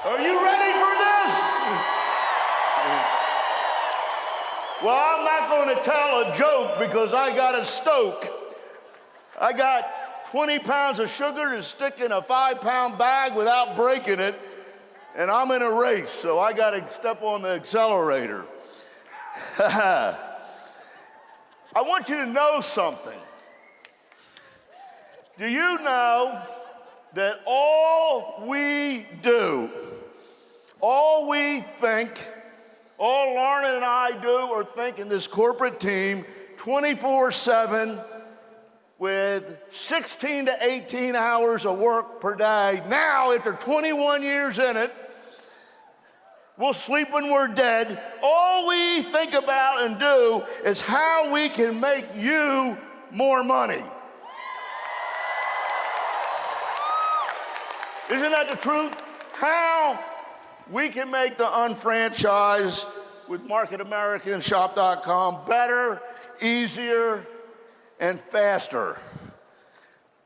Are you ready for this? Well, I'm not going to tell a joke because I got a stoke. I got 20 pounds of sugar to stick in a 5-pound bag without breaking it, and I'm in a race, so I got to step on the accelerator. I want you to know something. Do you know that all we do, all we think, all Lorna and I do or think in this corporate team 24/7 with 16 to 18 hours of work per day, now after 21 years in it, we'll sleep when we're dead. All we think about and do is how we can make you more money. Isn't that the truth? How we can make the unfranchised with Market America and Shop.com better, easier, and faster.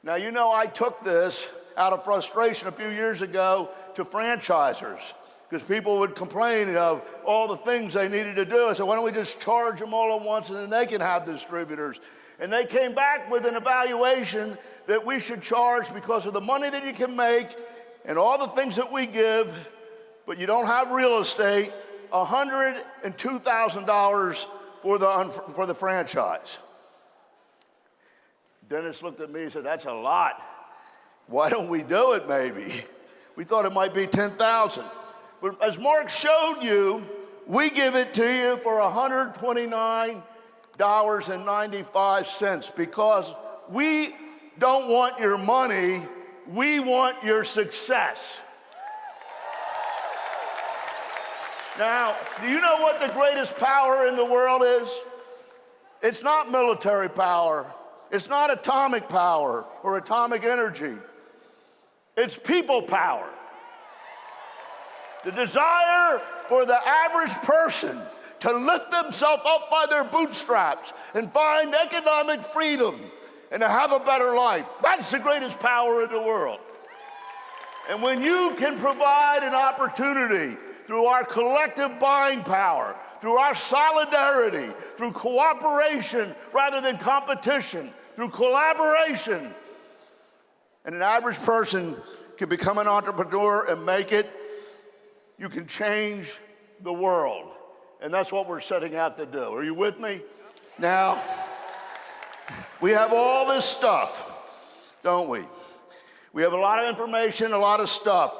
Now, you know, I took this out of frustration a few years ago to franchisers because people would complain of all the things they needed to do. I said, why don't we just charge them all at once and then they can have distributors? And they came back with an evaluation that we should charge because of the money that you can make and all the things that we give, but you don't have real estate, $102,000 for the franchise. Dennis looked at me and said, that's a lot. Why don't we do it maybe? We thought it might be 10,000. But as Mark showed you, we give it to you for $129.95 because we don't want your money, we want your success. Now, do you know what the greatest power in the world is? It's not military power. It's not atomic power or atomic energy. It's people power. The desire for the average person to lift themselves up by their bootstraps and find economic freedom and to have a better life. That's the greatest power in the world. And when you can provide an opportunity through our collective buying power, through our solidarity, through cooperation rather than competition, through collaboration, and an average person can become an entrepreneur and make it, you can change the world. And that's what we're setting out to do. Are you with me? Now, we have all this stuff, don't we? We have a lot of information, a lot of stuff.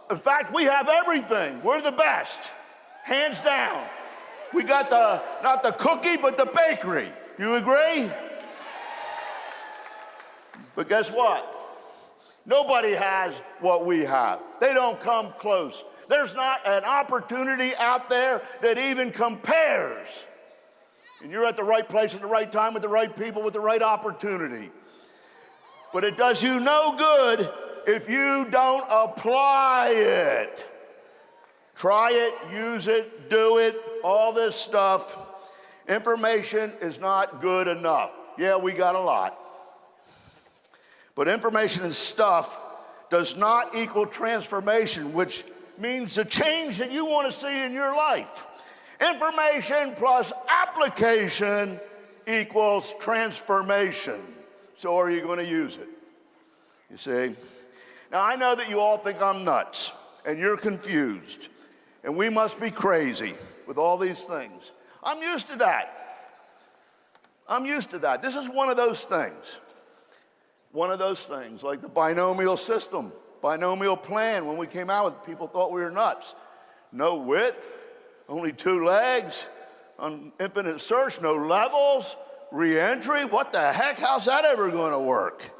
In fact, we have everything. We're the best, hands down. We got not the cookie, but the bakery. Do you agree? But guess what? Nobody has what we have. They don't come close. There's not an opportunity out there that even compares. And you're at the right place at the right time with the right people with the right opportunity. But it does you no good if you don't apply it. Try it, use it, do it, all this stuff. Information is not good enough. Yeah, we got a lot. But information and stuff does not equal transformation, which means the change that you want to see in your life. Information plus application equals transformation. So are you going to use it? You see? Now, I know that you all think I'm nuts, and you're confused, and we must be crazy with all these things. I'm used to that. I'm used to that. This is one of those things. One of those things, like the binomial system, binomial plan. When we came out with it, people thought we were nuts. No width, only 2 legs, infinite search, no levels, re-entry. What the heck? How's that ever going to work?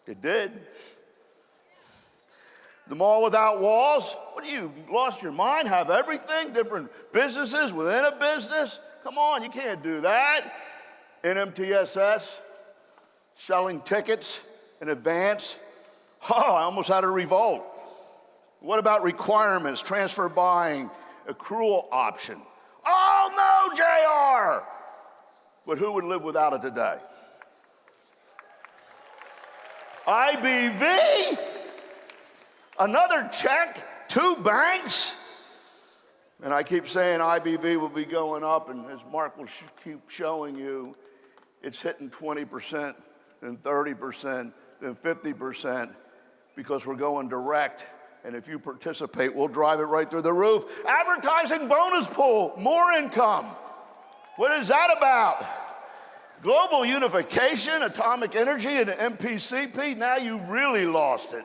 It did. The mall without walls? What, you lost your mind? Have everything? Different businesses within a business? Come on, you can't do that. NMTSS, selling tickets in advance. Oh, I almost had a revolt. What about requirements, transfer buying, accrual option? Oh no, JR! But who would live without it today? IBV? Another check 2 banks? And I keep saying IBV will be going up, and as Mark will keep showing you, it's hitting 20%, then 30%, then 50%, because we're going direct. And if you participate, we'll drive it right through the roof. Advertising bonus pool, more income. What is that about? Global unification, atomic energy, and MPCP. Now you've really lost it.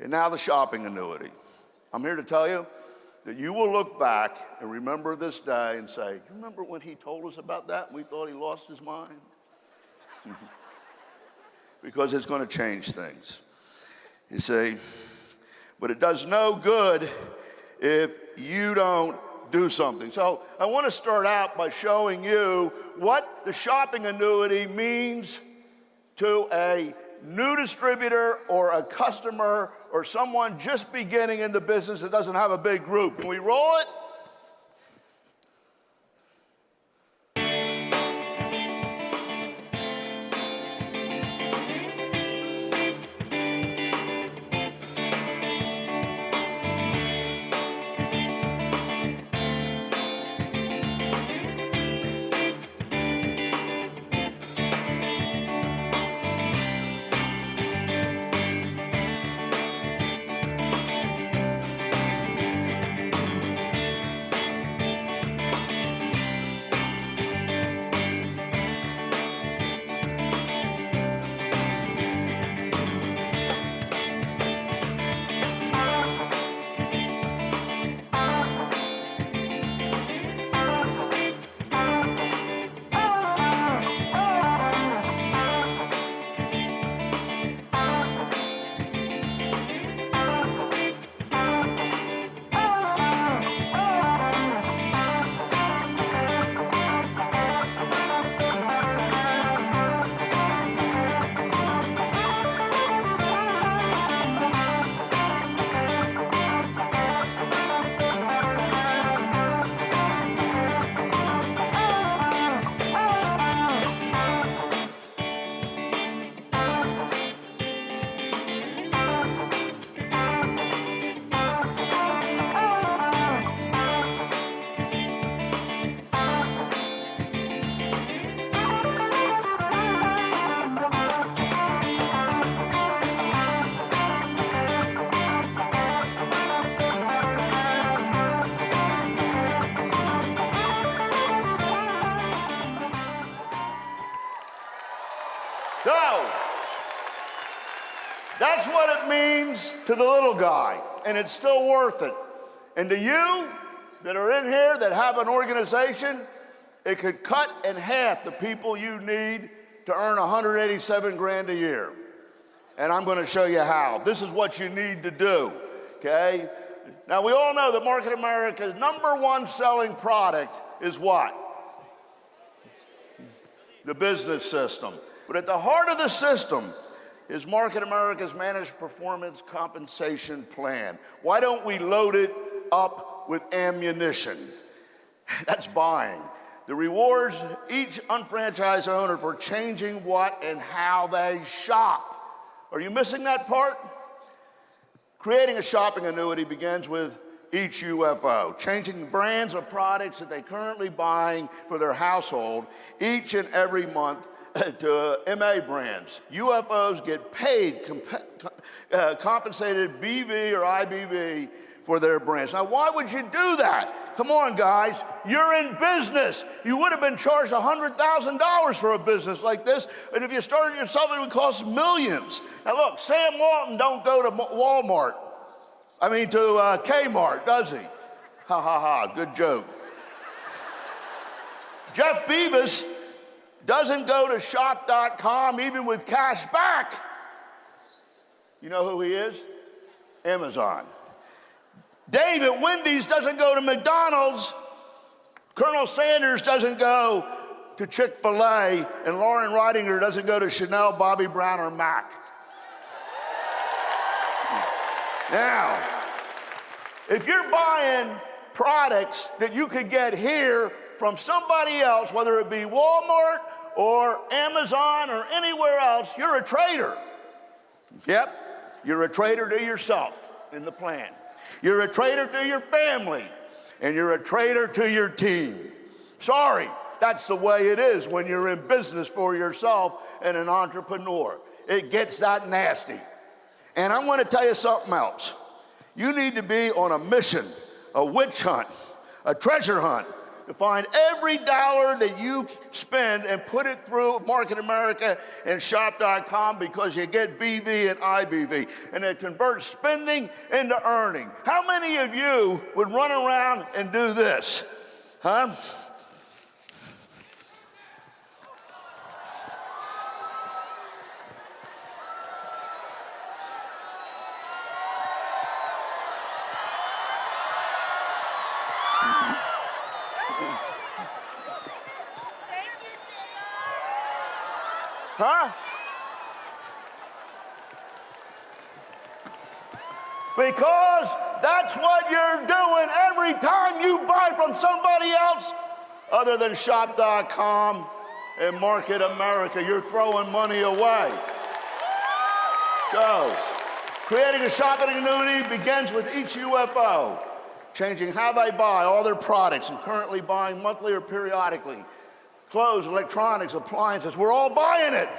And now the shopping annuity. I'm here to tell you that you will look back and remember this day and say, you remember when he told us about that and we thought he lost his mind? Because it's going to change things. You see, but it does no good if you don't do something. So I want to start out by showing you what the shopping annuity means to a new distributor or a customer or someone just beginning in the business that doesn't have a big group. Can we roll it? So, that's what it means to the little guy, and it's still worth it. And to you that are in here that have an organization, it could cut in half the people you need to earn 187 grand a year. And I'm going to show you how. This is what you need to do, okay? Now, we all know that Market America's #1 selling product is what? The business system. But at the heart of the system is Market America's Managed Performance Compensation Plan. Why don't we load it up with ammunition? That's buying. The rewards each unfranchised owner for changing what and how they shop. Are you missing that part? Creating a shopping annuity begins with each UFO, changing brands of products that they're currently buying for their household each and every month to MA brands. UFOs get paid, compensated BV or IBV for their brands. Now, why would you do that? Come on, guys, you're in business. You would have been charged $100,000 for a business like this, and if you started yourself, it would cost millions. Now, look, Sam Walton don't go to Walmart. I mean, to Kmart, does he? Ha, ha, ha, good joke. Jeff Beavis doesn't go to shop.com even with cash back. You know who he is? Amazon. Dave at Wendy's doesn't go to McDonald's. Colonel Sanders doesn't go to Chick-fil-A, and Lauren Ridinger doesn't go to Chanel, Bobby Brown, or Mac. Now, if you're buying products that you could get here from somebody else, whether it be Walmart or Amazon or anywhere else, you're a traitor. Yep, you're a traitor to yourself. in the plan. You're a traitor to your family, and you're a traitor to your team. Sorry, that's the way it is when you're in business for yourself and an entrepreneur. It gets that nasty. And I'm going to tell you something else. You need to be on a mission, a witch hunt, a treasure hunt, to find every dollar that you spend and put it through Market America and Shop.com, because you get BV and IBV, and it converts spending into earning. How many of you would run around and do this? Huh? Huh? Because that's what you're doing every time you buy from somebody else other than Shop.com and Market America. You're throwing money away. So, creating a shopping annuity begins with each UFO, changing how they buy all their products and currently buying monthly or periodically. Clothes, electronics, appliances, we're all buying it.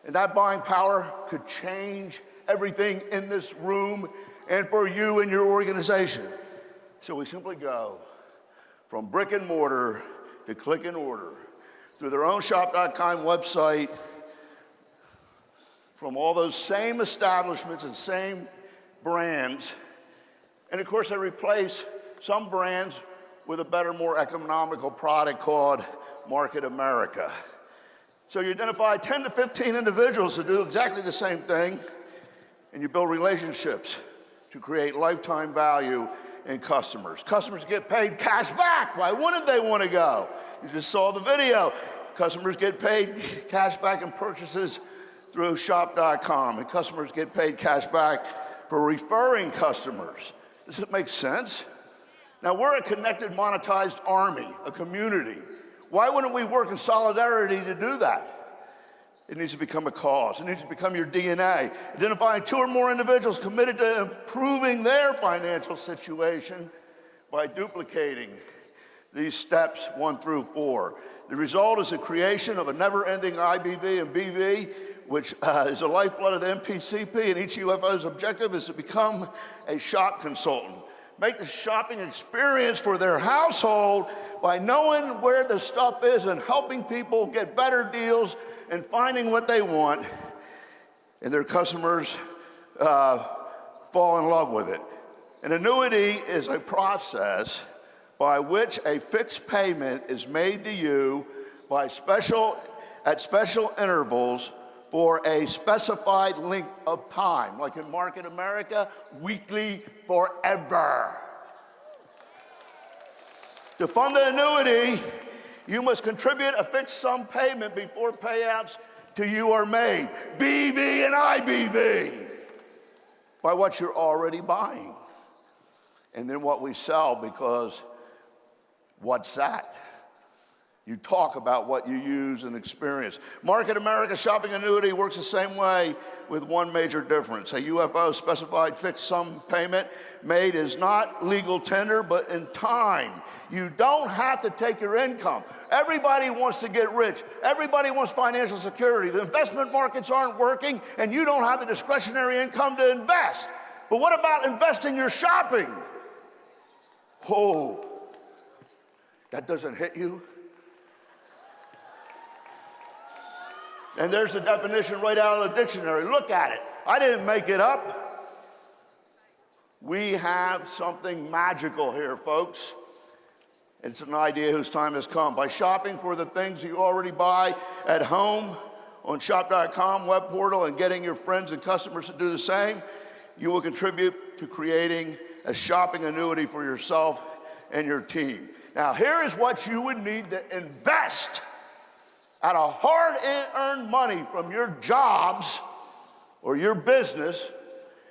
And that buying power could change everything in this room and for you and your organization. So we simply go from brick and mortar to click and order through their own Shop.com website, from all those same establishments and same brands. And of course, they replace some brands with a better, more economical product called Market America. So you identify 10 to 15 individuals to do exactly the same thing, and you build relationships to create lifetime value in customers. Customers get paid cash back. Why wouldn't they want to go? You just saw the video. Customers get paid cash back in purchases through Shop.com, and customers get paid cash back for referring customers. Does it make sense? Now, we're a connected, monetized army, a community. Why wouldn't we work in solidarity to do that? It needs to become a cause. It needs to become your DNA. Identifying 2 or more individuals committed to improving their financial situation by duplicating these steps 1 through 4. The result is the creation of a never-ending IBV and BV, which is the lifeblood of the MPCP, and each UFO's objective is to become a shop consultant. Make the shopping experience for their household by knowing where the stuff is and helping people get better deals and finding what they want, and their customers fall in love with it. An annuity is a process by which a fixed payment is made to you at special intervals for a specified length of time, like in Market America, weekly, forever. To fund the annuity, you must contribute a fixed sum payment before payouts to you are made. BV and IBV, by what you're already buying. And then what we sell, because what's that? You talk about what you use and experience. Market America shopping annuity works the same way, with one major difference. A UFO specified fixed sum payment made is not legal tender, but in time. You don't have to take your income. Everybody wants to get rich. Everybody wants financial security. The investment markets aren't working, and you don't have the discretionary income to invest. But what about investing your shopping? Oh, that doesn't hit you? And there's the definition right out of the dictionary. Look at it. I didn't make it up. We have something magical here, folks. It's an idea whose time has come. By shopping for the things you already buy at home on Shop.com web portal and getting your friends and customers to do the same, you will contribute to creating a shopping annuity for yourself and your team. Now, here is what you would need to invest out of hard-earned money from your jobs or your business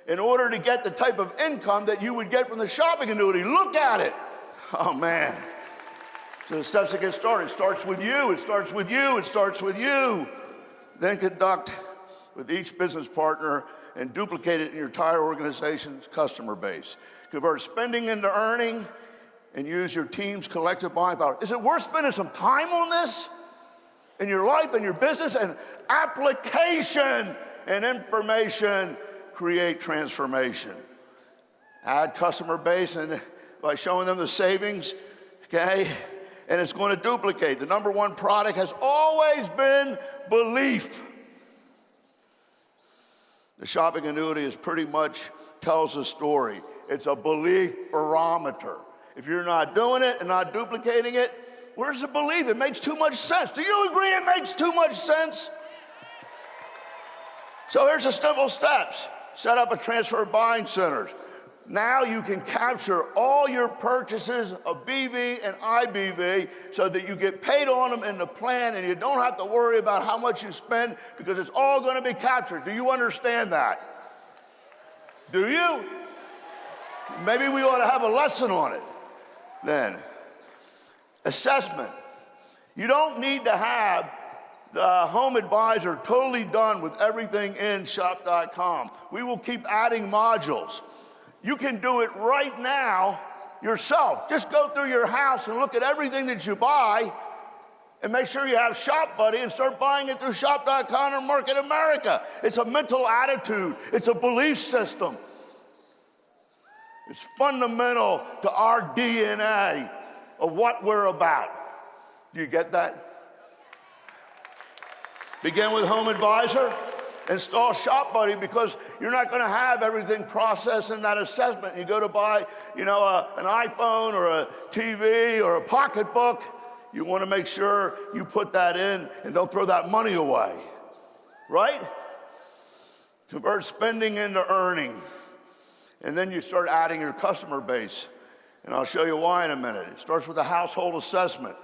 in order to get the type of income that you would get from the shopping annuity. Look at it. Oh, man. So the steps to get started. It starts with you. It starts with you. It starts with you. Then conduct with each business partner and duplicate it in your entire organization's customer base. Convert spending into earning and use your team's collective buying power. Is it worth spending some time on this in your life and your business? And application and information create transformation. Add customer base and by showing them the savings, okay? And it's going to duplicate. The number one product has always been belief. The shopping annuity is pretty much tells a story. It's a belief barometer. If you're not doing it and not duplicating it, where's the belief? It makes too much sense. Do you agree it makes too much sense? So here's the simple steps. Set up a transfer buying centers. Now you can capture all your purchases of BV and IBV so that you get paid on them in the plan and you don't have to worry about how much you spend because it's all going to be captured. Do you understand that? Do you? Maybe we ought to have a lesson on it then. Assessment. You don't need to have the home advisor totally done with everything in shop.com. We will keep adding modules. You can do it right now yourself. Just go through your house and look at everything that you buy and make sure you have Shop Buddy and start buying it through shop.com or Market America. It's a mental attitude. It's a belief system. It's fundamental to our DNA of what we're about. Do you get that? Begin with Home Advisor. Install Shop Buddy because you're not going to have everything processed in that assessment. You go to buy, an iPhone or a TV or a pocketbook. You want to make sure you put that in and don't throw that money away, right? Convert spending into earning. And then you start adding your customer base. And I'll show you why in a minute. It starts with a household assessment.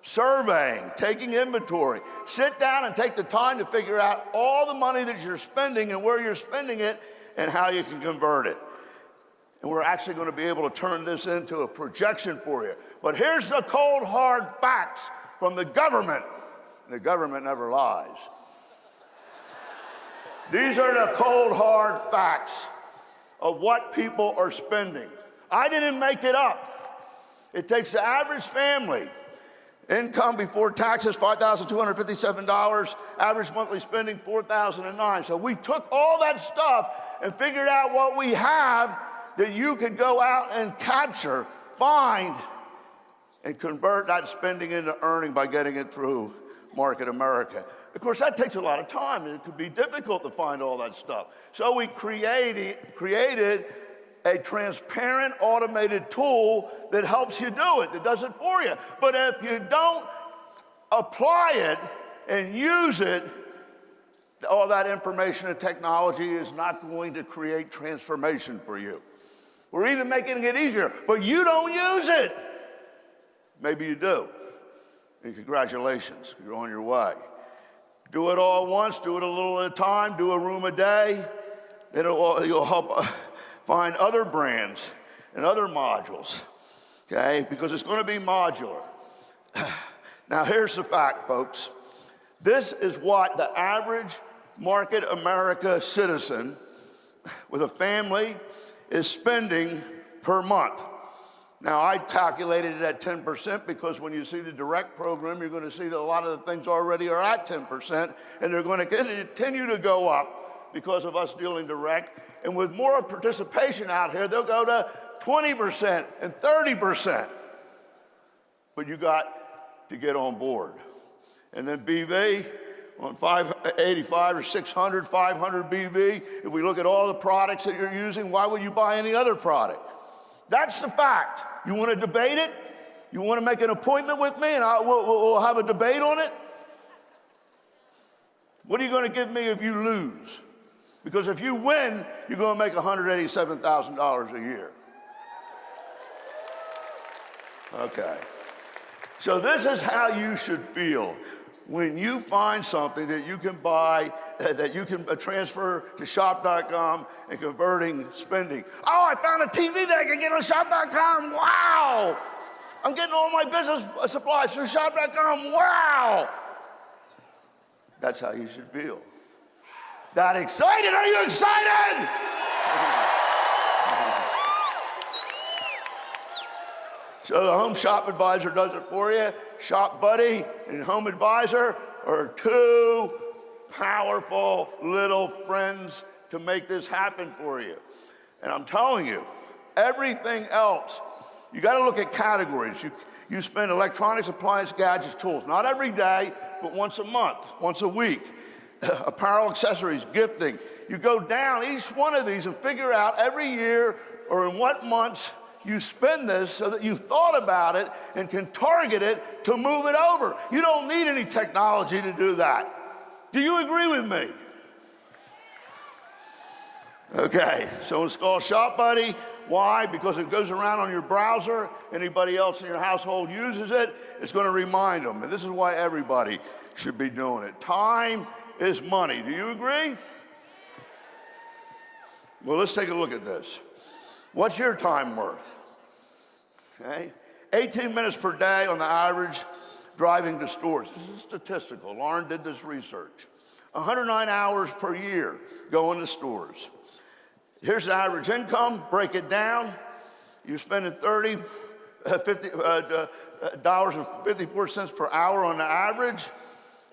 Surveying, taking inventory. Sit down and take the time to figure out all the money that you're spending and where you're spending it and how you can convert it. And we're actually going to be able to turn this into a projection for you. But here's the cold, hard facts from the government. The government never lies. These are the cold, hard facts of what people are spending. I didn't make it up. It takes the average family. Income before taxes, $5,257. Average monthly spending, $4,009. So we took all that stuff and figured out what we have that you could go out and capture, find, and convert that spending into earning by getting it through Market America. Of course, that takes a lot of time, and it could be difficult to find all that stuff. So we created a transparent, automated tool that helps you do it, that does it for you. But if you don't apply it and use it, all that information and technology is not going to create transformation for you. We're even making it easier, but you don't use it. Maybe you do. And congratulations, you're on your way. Do it all at once, do it a little at a time, do a room a day. You'll help find other brands and other modules, okay? Because it's going to be modular. Now, here's the fact, folks. This is what the average Market America citizen with a family is spending per month. Now, I calculated it at 10% because when you see the direct program, you're going to see that a lot of the things already are at 10%, and they're going to continue to go up because of us dealing direct. And with more participation out here, they'll go to 20% and 30%. But you got to get on board. And then BV on 585 or 600, 500 BV. If we look at all the products that you're using, why would you buy any other product? That's the fact. You want to debate it? You want to make an appointment with me and we'll have a debate on it? What are you going to give me if you lose? Because if you win, you're going to make $187,000 a year. Okay. So this is how you should feel when you find something that you can buy, that you can transfer to shop.com and converting spending. Oh, I found a TV that I can get on shop.com. Wow. I'm getting all my business supplies through shop.com. Wow. That's how you should feel. That excited? Are you excited? So the Home Shop Advisor does it for you. Shop Buddy and Home Advisor are two powerful little friends to make this happen for you. And I'm telling you, everything else, you got to look at categories. You spend electronics, appliance, gadgets, tools, not every day, but once a month, once a week. Apparel, accessories, gifting. You go down each one of these and figure out every year or in what months you spend this so that you've thought about it and can target it to move it over. You don't need any technology to do that. Do you agree with me? Okay, so install Shop Buddy. Why? Because it goes around on your browser. Anybody else in your household uses it, it's going to remind them. And this is why everybody should be doing it. Time is money. Do you agree? Well, let's take a look at this. What's your time worth? Okay, 18 minutes per day on the average driving to stores. This is statistical. Lauren did this research. 109 hours per year going to stores. Here's the average income. Break it down. You're spending $50.54 per hour on the average,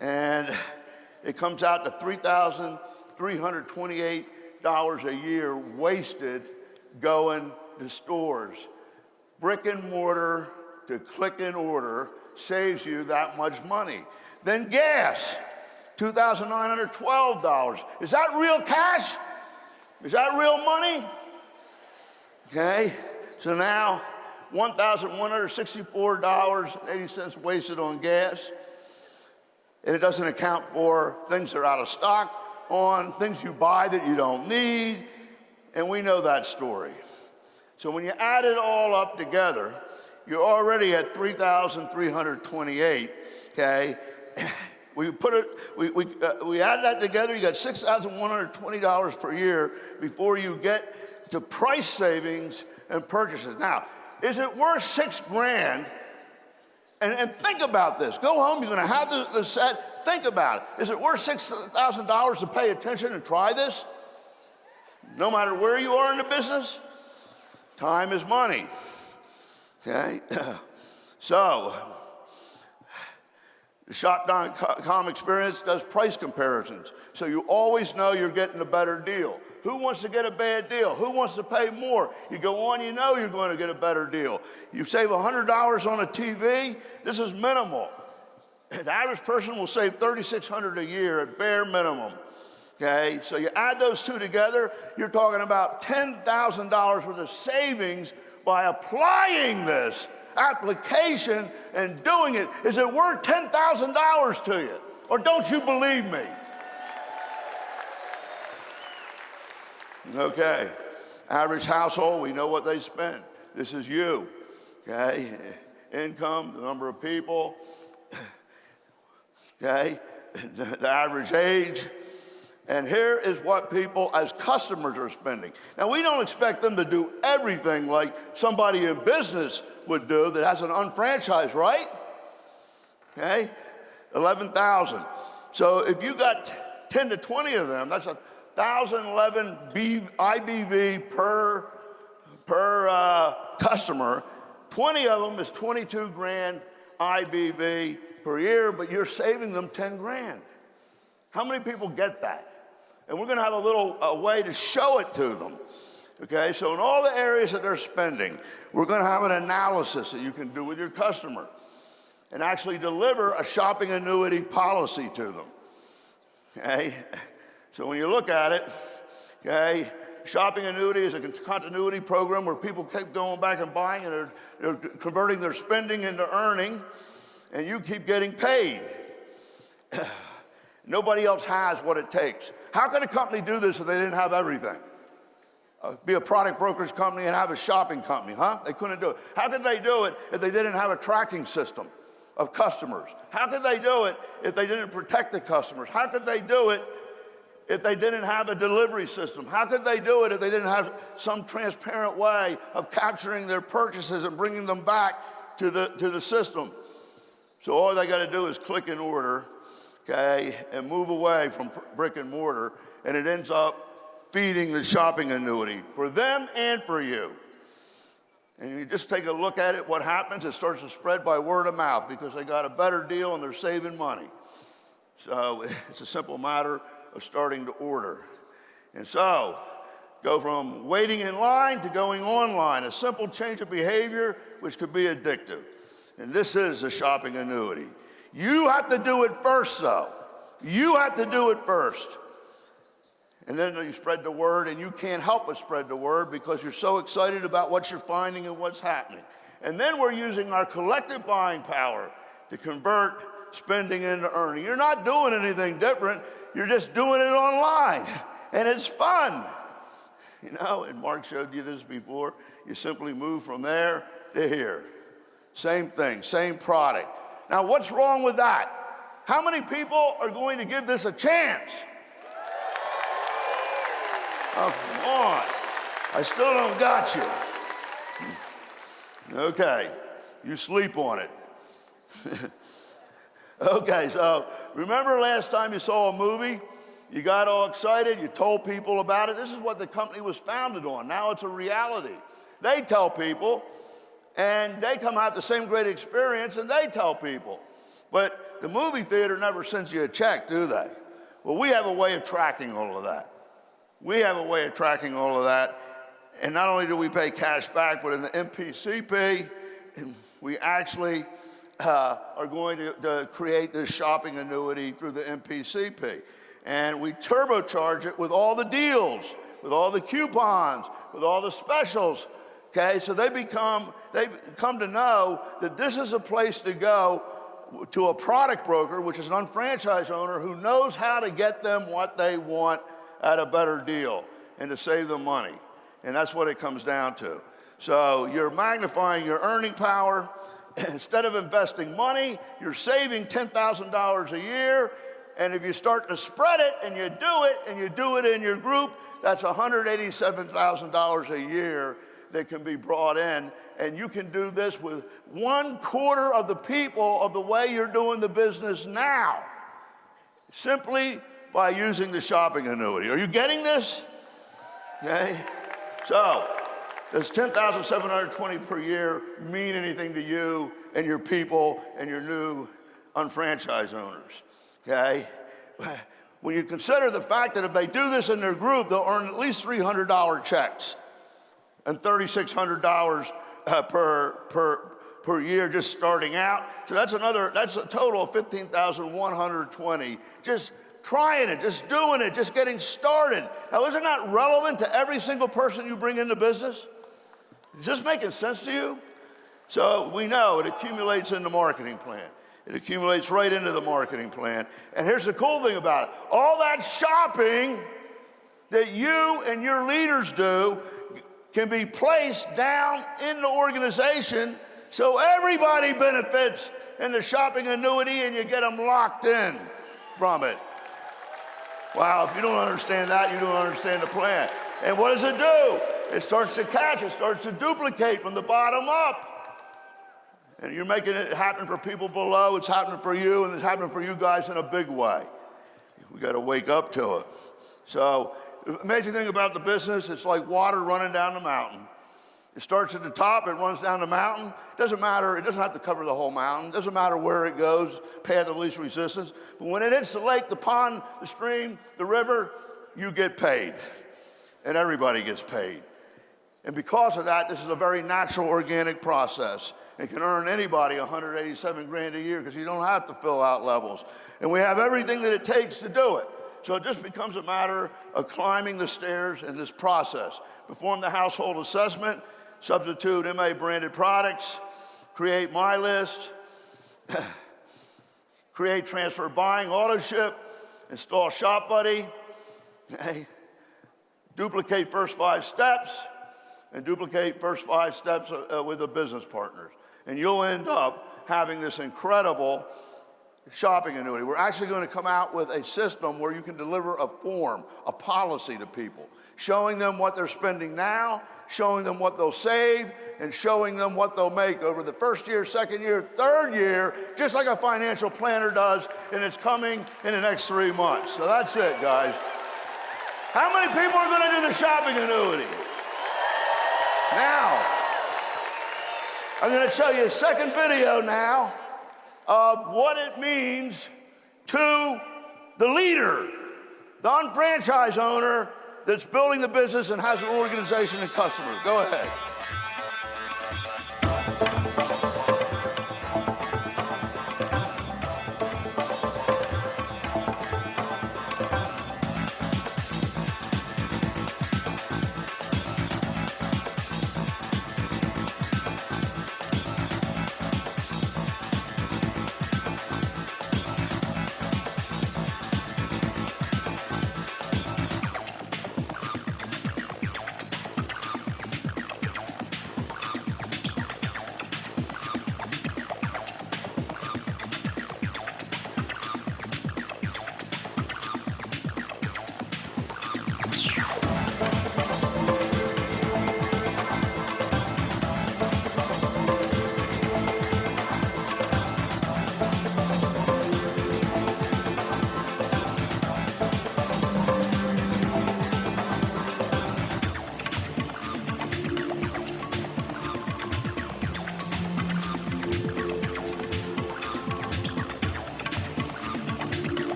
and it comes out to $3,328 a year wasted going to stores. Brick and mortar to click and order saves you that much money. Then gas, $2,912. Is that real cash? Is that real money? Okay, so now $1,164.80 wasted on gas. And it doesn't account for things that are out of stock on, things you buy that you don't need, and we know that story. So when you add it all up together, you're already at $3,328, okay? We add that together, you got $6,120 per year before you get to price savings and purchases. Now, is it worth $6 grand? And think about this. Go home, you're gonna have the set, think about it. Is it worth $6,000 to pay attention and try this? No matter where you are in the business? Time is money, okay? So, the Shop.com experience does price comparisons. So you always know you're getting a better deal. Who wants to get a bad deal? Who wants to pay more? You go on, you know you're going to get a better deal. You save $100 on a TV, this is minimal. The average person will save $3,600 a year at bare minimum. Okay, so you add those two together, you're talking about $10,000 worth of savings by applying this application and doing it. Is it worth $10,000 to you? Or don't you believe me? Okay, average household, we know what they spend. This is you, okay? Income, the number of people, okay? The average age. And here is what people as customers are spending. Now, we don't expect them to do everything like somebody in business would do that has an unfranchised, right? Okay, 11,000. So if you got 10 to 20 of them, that's 1,011 IBV per customer. 20 of them is 22 grand IBV per year, but you're saving them 10 grand. How many people get that? And we're gonna have a little way to show it to them. Okay, so in all the areas that they're spending, we're gonna have an analysis that you can do with your customer and actually deliver a shopping annuity policy to them. Okay, so when you look at it, okay, shopping annuity is a continuity program where people keep going back and buying and they're converting their spending into earning, and you keep getting paid. Nobody else has what it takes. How could a company do this if they didn't have everything? Be a product brokerage company and have a shopping company, huh? They couldn't do it. How could they do it if they didn't have a tracking system of customers? How could they do it if they didn't protect the customers? How could they do it if they didn't have a delivery system? How could they do it if they didn't have some transparent way of capturing their purchases and bringing them back to the system? So all they got to do is click and order okay, and move away from brick and mortar, and it ends up feeding the shopping annuity for them and for you. And you just take a look at it, what happens, it starts to spread by word of mouth because they got a better deal and they're saving money. So it's a simple matter of starting to order. And so, go from waiting in line to going online, a simple change of behavior which could be addictive. And this is a shopping annuity. You have to do it first, though. You have to do it first. And then you spread the word, and you can't help but spread the word because you're so excited about what you're finding and what's happening. And then we're using our collective buying power to convert spending into earning. You're not doing anything different. You're just doing it online, and it's fun. You know, and Mark showed you this before. You simply move from there to here. Same thing, same product. Now, what's wrong with that? How many people are going to give this a chance? Oh, come on. I still don't got you. Okay, you sleep on it. Okay, so remember last time you saw a movie? You got all excited, you told people about it. This is what the company was founded on. Now it's a reality. They tell people, and they come out the same great experience, and they tell people. But the movie theater never sends you a check, do they? Well, we have a way of tracking all of that. We have a way of tracking all of that. And not only do we pay cash back, but in the MPCP, we actually are going to create this shopping annuity through the MPCP. And we turbocharge it with all the deals, with all the coupons, with all the specials. Okay, so they come to know that this is a place to go to a product broker, which is an unfranchised owner who knows how to get them what they want at a better deal and to save them money. And that's what it comes down to. So you're magnifying your earning power. Instead of investing money, you're saving $10,000 a year. And if you start to spread it and you do it in your group, that's $187,000 a year that can be brought in. And you can do this with 1/4 of the people of the way you're doing the business now, simply by using the shopping annuity. Are you getting this? Okay. So, does $10,720 per year mean anything to you and your people and your new unfranchised owners? Okay. When you consider the fact that if they do this in their group, they'll earn at least $300 checks and $3,600 per year just starting out. So that's a total of $15,120. Just trying it, just doing it, just getting started. Now, isn't that relevant to every single person you bring into business? Is this making sense to you? So we know it accumulates in the marketing plan. It accumulates right into the marketing plan. And here's the cool thing about it. All that shopping that you and your leaders do can be placed down in the organization so everybody benefits in the shopping annuity and you get them locked in from it. Wow, if you don't understand that, you don't understand the plan. And what does it do? It starts to catch, it starts to duplicate from the bottom up. And you're making it happen for people below, it's happening for you, and it's happening for you guys in a big way. We got to wake up to it. So, the amazing thing about the business, it's like water running down the mountain. It starts at the top, it runs down the mountain. It doesn't matter, it doesn't have to cover the whole mountain. It doesn't matter where it goes, path of least resistance. But when it hits the lake, the pond, the stream, the river, you get paid. And everybody gets paid. And because of that, this is a very natural, organic process. It can earn anybody $187,000 a year because you don't have to fill out levels. And we have everything that it takes to do it. So it just becomes a matter of climbing the stairs in this process. Perform the household assessment, substitute MA branded products, create My List, create transfer buying, auto ship, install Shop Buddy, duplicate first 5 steps, and duplicate first 5 steps with the business partners. And you'll end up having this incredible shopping annuity. We're actually going to come out with a system where you can deliver a form, a policy to people, showing them what they're spending now, showing them what they'll save, and showing them what they'll make over the first year, second year, third year, just like a financial planner does, and it's coming in the next 3 months. So that's it, guys. How many people are going to do the shopping annuity? Now, I'm going to show you a second video now of what it means to the leader, the unfranchised owner that's building the business and has an organization and customers. Go ahead.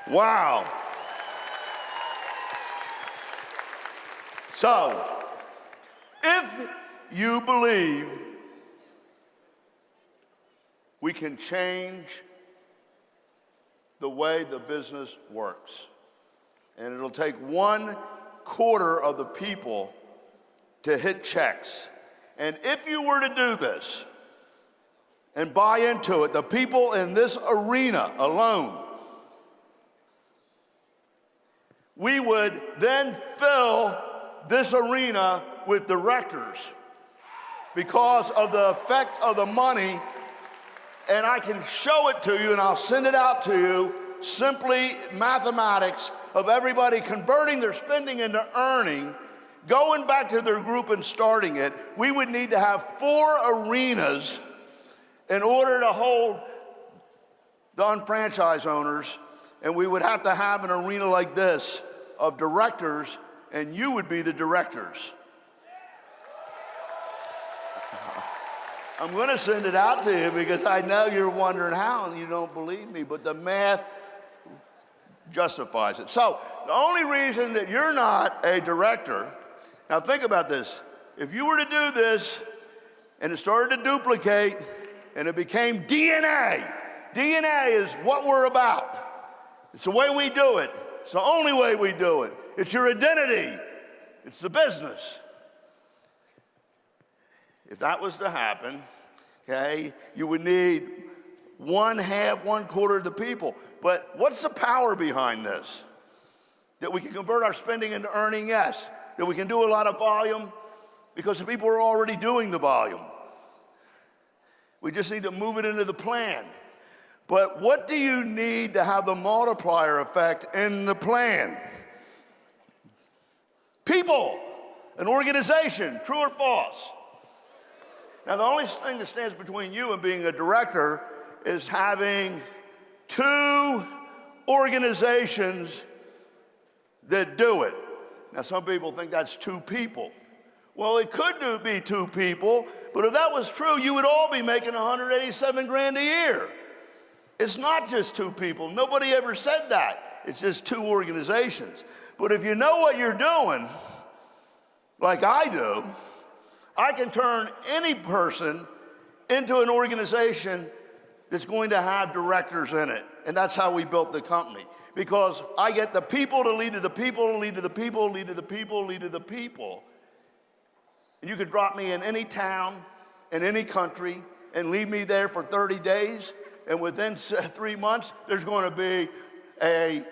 Wow. So, if you believe we can change the way the business works, and it'll take 1/4 of the people to hit checks, and if you were to do this and buy into it, the people in this arena alone, we would then fill this arena with directors because of the effect of the money, and I can show it to you and I'll send it out to you, simply mathematics of everybody converting their spending into earning, going back to their group and starting it. We would need to have 4 arenas in order to hold the unfranchised owners, and we would have to have an arena like this of directors, and you would be the directors. I'm going to send it out to you because I know you're wondering how and you don't believe me, but the math justifies it. So the only reason that you're not a director, now think about this, if you were to do this and it started to duplicate and it became DNA is what we're about. It's the way we do it. It's the only way we do it. It's your identity. It's the business. If that was to happen, okay, you would need 1/2 of the people. But what's the power behind this? That we can convert our spending into earning, yes. That we can do a lot of volume because the people are already doing the volume. We just need to move it into the plan. But what do you need to have the multiplier effect in the plan? People, an organization, true or false? Now, the only thing that stands between you and being a director is having 2 organizations that do it. Now, some people think that's 2 people. Well, it could be 2 people, but if that was true, you would all be making $187 grand a year. It's not just two people. Nobody ever said that. It's just two organizations. But if you know what you're doing, like I do, I can turn any person into an organization that's going to have directors in it. And that's how we built the company. Because I get the people to lead to the people, to lead to the people, lead to the people, lead to the people. And you could drop me in any town, in any country, and leave me there for 30 days. And within 3 months, there's going to be a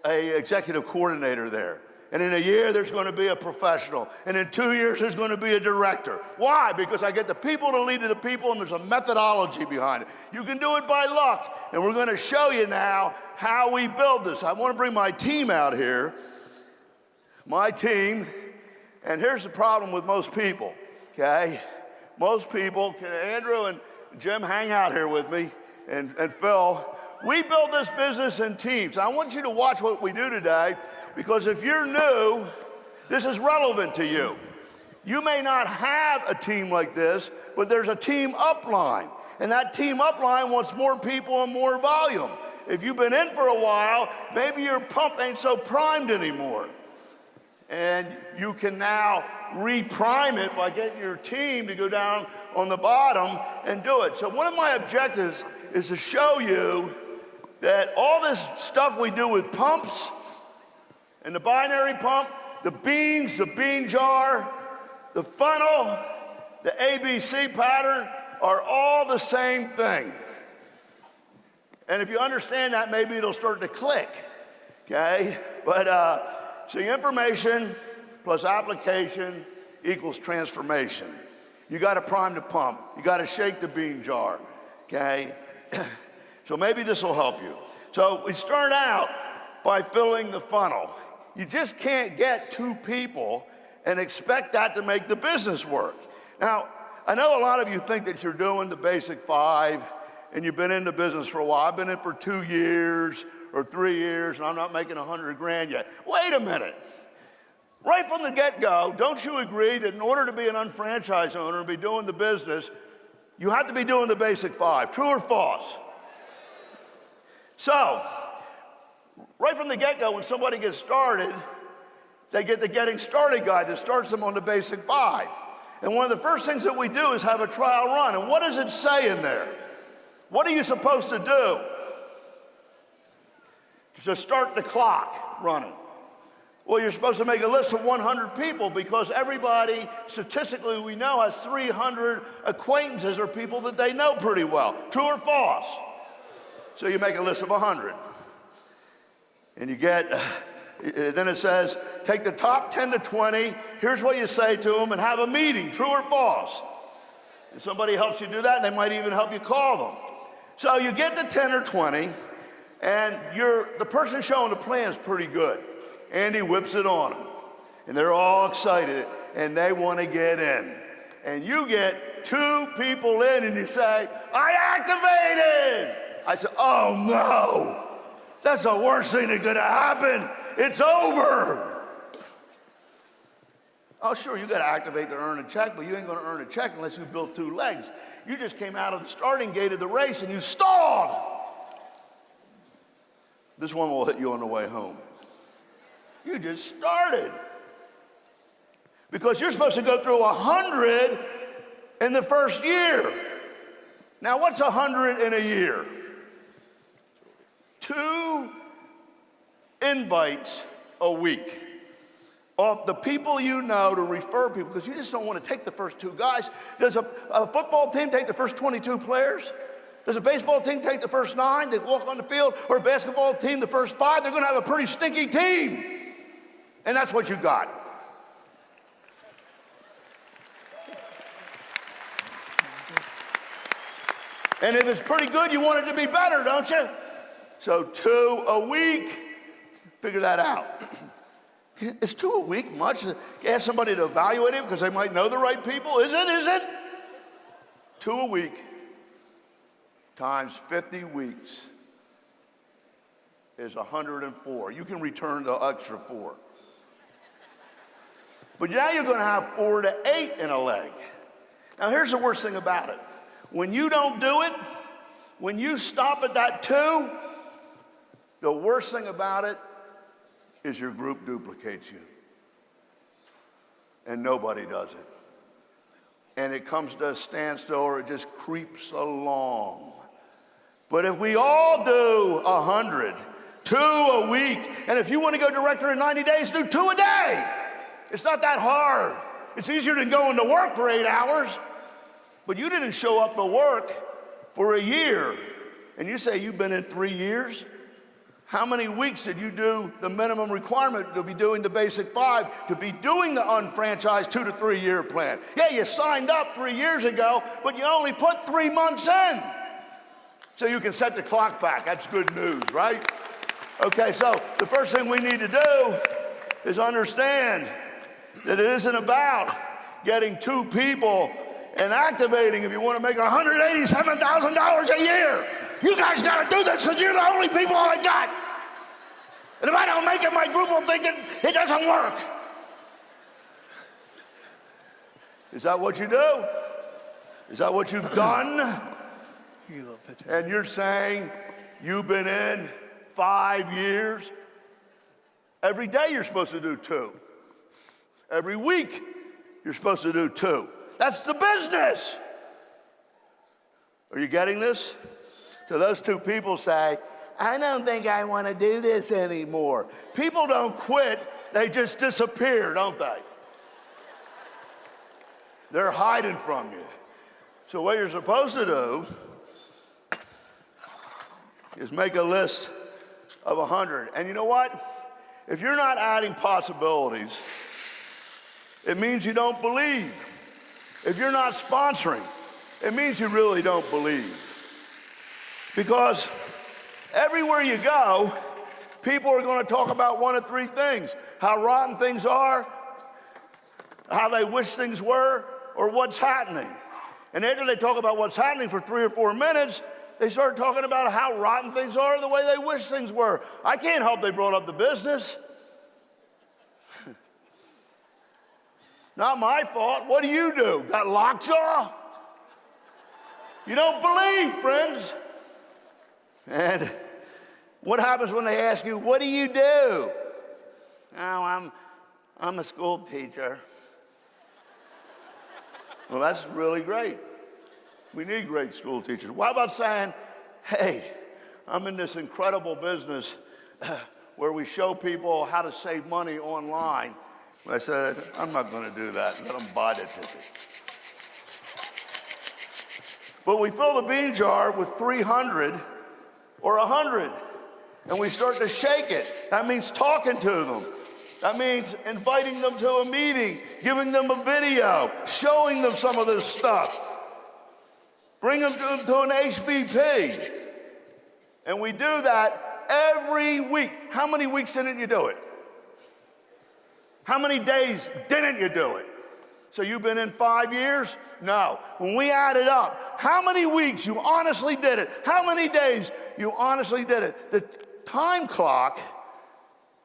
executive coordinator there. And in a year, there's going to be a professional. And in 2 years, there's going to be a director. Why? Because I get the people to lead to the people, and there's a methodology behind it. You can do it by luck. And we're going to show you now how we build this. I want to bring my team out here. My team. And here's the problem with most people, okay? Most people, Andrew and Jim hang out here with me, and Phil. We build this business in teams. I want you to watch what we do today, because if you're new, this is relevant to you. You may not have a team like this, but there's a team upline. And that team upline wants more people and more volume. If you've been in for a while, maybe your pump ain't so primed anymore. And you can now reprime it by getting your team to go down on the bottom and do it. So one of my objectives is to show you that all this stuff we do with pumps and the binary pump, the beans, the bean jar, the funnel, the ABC pattern are all the same thing. And if you understand that, maybe it'll start to click, okay? But so information plus application equals transformation. You got to prime the pump. You got to shake the bean jar, okay? So maybe this will help you. So we start out by filling the funnel. You just can't get two people and expect that to make the business work. Now, I know a lot of you think that you're doing the basic 5 and you've been in the business for a while. I've been in for 2 years or 3 years and I'm not making 100 grand yet. Wait a minute. Right from the get-go, don't you agree that in order to be an unfranchised owner and be doing the business, you have to be doing the basic 5? True or false? So, right from the get-go, when somebody gets started, they get the Getting Started guide that starts them on the basic 5. And one of the first things that we do is have a trial run. And what does it say in there? What are you supposed to do? To start the clock running. Well, you're supposed to make a list of 100 people because everybody, statistically, we know has 300 acquaintances or people that they know pretty well. True or false? So you make a list of 100. And you get, then it says, take the top 10 to 20, here's what you say to them, and have a meeting. True or false? And somebody helps you do that, and they might even help you call them. So you get to 10 or 20, and the person showing the plan is pretty good. Andy whips it on them, and they're all excited, and they want to get in. And you get 2 people in, and you say, I activated! I said, oh no, that's the worst thing that could happen. It's over. Oh, sure, you got to activate to earn a check, but you ain't going to earn a check unless you built 2 legs. You just came out of the starting gate of the race, and you stalled. This one will hit you on the way home. You just started. Because you're supposed to go through 100 in the first year. Now, what's 100 in a year? 2 invites a week of the people you know to refer people, because you just don't want to take the first 2 guys. Does a football team take the first 22 players? Does a baseball team take the first 9 that walk on the field? Or a basketball team the first 5? They're going to have a pretty stinky team. And that's what you got. And if it's pretty good, you want it to be better, don't you? So 2 a week, figure that out. Is 2 a week much? Ask somebody to evaluate it because they might know the right people. Is it? 2 a week times 50 weeks is 104. You can return the extra 4. But now you're going to have 4 to 8 in a leg. Now here's the worst thing about it. When you don't do it, When you stop at that 2, the worst thing about it is your group duplicates you. And nobody does it. And it comes to a standstill or it just creeps along. But if we all do 100, 2 a week, and if you want to go director in 90 days, do 2 a day. It's not that hard. It's easier than going to work for 8 hours. But you didn't show up to work for a year. And you say you've been in 3 years? How many weeks did you do the minimum requirement to be doing the basic 5, to be doing the unfranchised 2 to 3 year plan? Yeah, you signed up 3 years ago, but you only put 3 months in. So you can set the clock back. That's good news, right? Okay, so the first thing we need to do is understand that it isn't about getting 2 people and activating if you want to make $187,000 a year. You guys got to do this because you're the only people I got. And if I don't make it, my group will think it doesn't work. Is that what you do? Is that what you've done? And you're saying you've been in 5 years? Every day you're supposed to do 2. Every week you're supposed to do 2. That's the business. Are you getting this? So those 2 people say, I don't think I want to do this anymore. People don't quit, they just disappear, don't they? They're hiding from you. So what you're supposed to do is make a list of 100. And you know what? If you're not adding possibilities, it means you don't believe. If you're not sponsoring, it means you really don't believe. Because everywhere you go, people are going to talk about 1 of 3 things: how rotten things are, how they wish things were, or what's happening. And after they talk about what's happening for 3 or 4 minutes, they start talking about how rotten things are, the way they wish things were. I can't help they brought up the business. Not my fault. What do? Got lockjaw? You don't believe, friends. And what happens when they ask you, what do you do? Oh, I'm a school teacher. Well, that's really great. We need great school teachers. Why about saying, hey, I'm in this incredible business where we show people how to save money online. I said, I'm not going to do that. Let them buy the ticket. But we fill the bean jar with 300 or 100, and we start to shake it. That means talking to them. That means inviting them to a meeting, giving them a video, showing them some of this stuff. Bring them to an HBP. And we do that every week. How many weeks didn't you do it? How many days didn't you do it? So you've been in 5 years? No. When we add it up, how many weeks you honestly did it? How many days you honestly did it? The time clock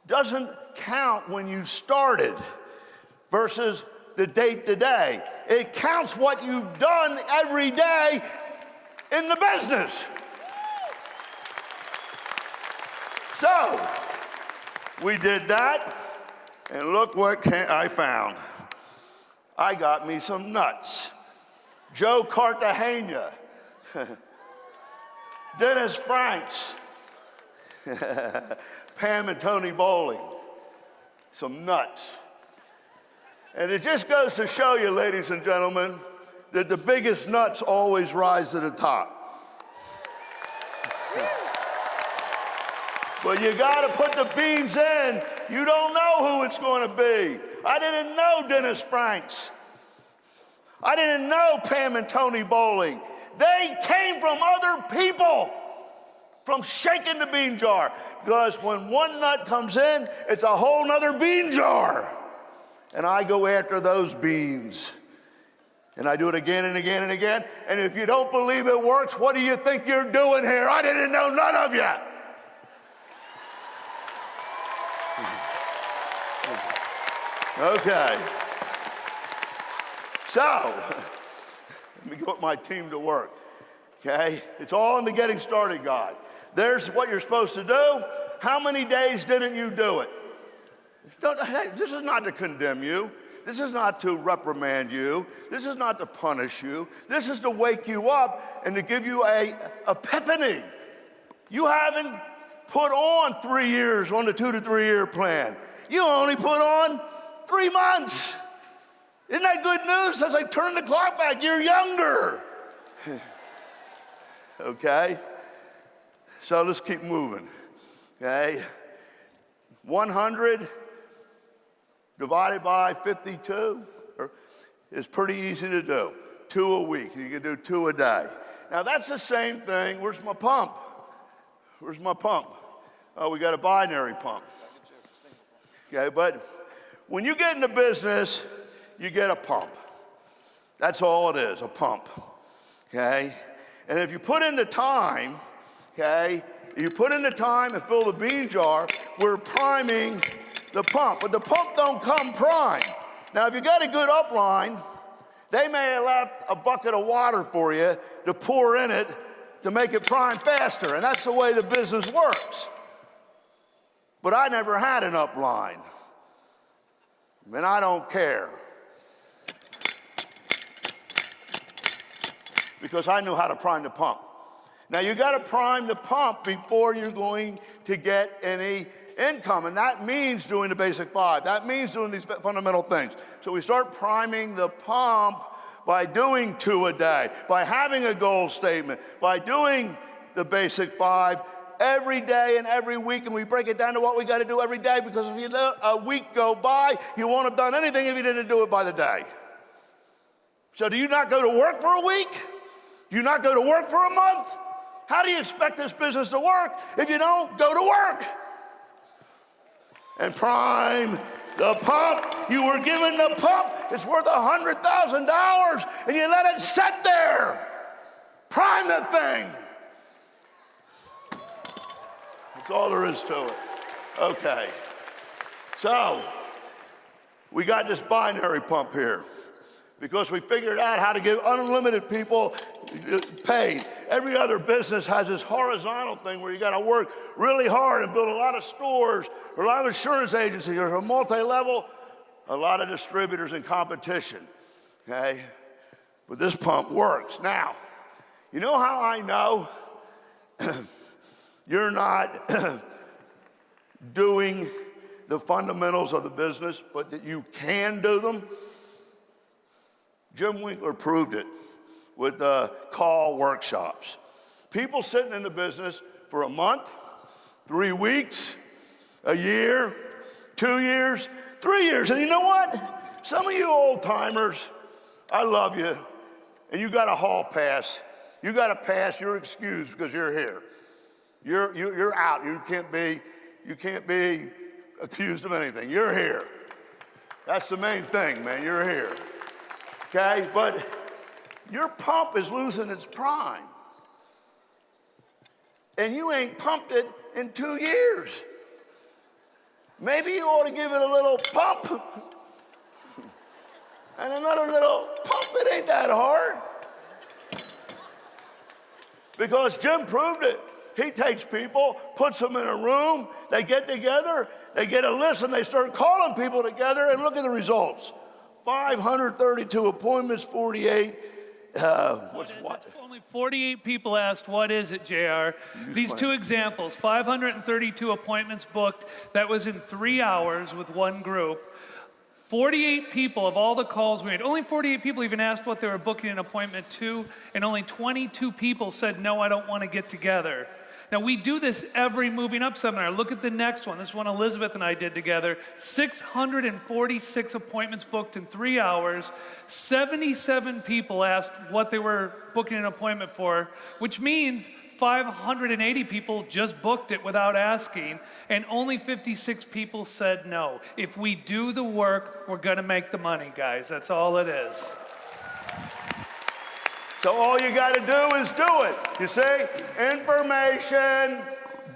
doesn't count when you started versus the date today. It counts what you've done every day in the business. So we did that, and look what I found. I got me some nuts. Joe Cartagena, Dennis Franks, Pam and Tony Bowling, some nuts. And it just goes to show you, ladies and gentlemen, that the biggest nuts always rise to the top. But you got to put the beans in. You don't know who it's going to be. I didn't know Dennis Franks. I didn't know Pam and Tony Bowling. They came from other people, from shaking the bean jar. Because when one nut comes in, it's a whole nother bean jar. And I go after those beans. And I do it again and again and again. And if you don't believe it works, what do you think you're doing here? I didn't know none of you. Okay. So, let me get my team to work. Okay? It's all in the getting started guide. There's what you're supposed to do. How many days didn't you do it? Hey, this is not to condemn you. This is not to reprimand you. This is not to punish you. This is to wake you up and to give you a epiphany. You haven't put on 3 years on the 2 to 3 year plan. You only put on 3 months. Isn't that good news? As I turn the clock back, you're younger. Okay? So let's keep moving. Okay? 100 divided by 52 is pretty easy to do. 2 a week. You can do 2 a day. Now that's the same thing. Where's my pump? Where's my pump? Oh, we got a binary pump. Okay, but when you get into business, you get a pump. That's all it is, a pump. Okay? And if you put in the time, okay, you put in the time and fill the bean jar, we're priming the pump, but the pump don't come primed. Now, if you got a good upline, they may have left a bucket of water for you to pour in it to make it prime faster, and that's the way the business works. But I never had an upline, and I don't care, because I knew how to prime the pump. Now, you got to prime the pump before you're going to get any income, and that means doing the basic 5. That means doing these fundamental things. So we start priming the pump by doing 2 a day, by having a goal statement, by doing the basic 5 every day and every week, and we break it down to what we got to do every day, because if you let a week go by, you won't have done anything if you didn't do it by the day. So do you not go to work for a week? Do you not go to work for a month? How do you expect this business to work if you don't go to work? And prime the pump. You were given the pump. It's worth $100,000, and you let it sit there. Prime the thing. That's all there is to it. Okay. So we got this binary pump here because we figured out how to give unlimited people paid. Every other business has this horizontal thing where you got to work really hard and build a lot of stores, or a lot of insurance agencies, or a multi-level, a lot of distributors and competition, okay? But this pump works. Now, you know how I know you're not doing the fundamentals of the business, but that you can do them? Jim Winkler proved it with call workshops. People sitting in the business for a month, 3 weeks, a year, 2 years, 3 years. And you know what? Some of you old timers, I love you, and you got a hall pass. You got a pass, you're excused because you're here. You're out. You can't be accused of anything. You're here. That's the main thing, man. You're here. Okay? But your pump is losing its prime. And you ain't pumped it in 2 years. Maybe you ought to give it a little pump and another little pump. It ain't that hard. Because Jim proved it. He takes people, puts them in a room, they get together, they get a list, and they start calling people together, and look at the results. 532 appointments, 48. Only 48 people asked, what is it, JR? These 2 examples, 532 appointments booked. That was in 3 hours with one group. 48 people of all the calls we made, only 48 people even asked what they were booking an appointment to, and only 22 people said, no, I don't want to get together. Now, we do this every Moving Up seminar. Look at the next one. This one Elizabeth and I did together. 646 appointments booked in 3 hours. 77 people asked what they were booking an appointment for, which means 580 people just booked it without asking, and only 56 people said no. If we do the work, we're going to make the money, guys. That's all it is. So all you got to do is do it. You see, information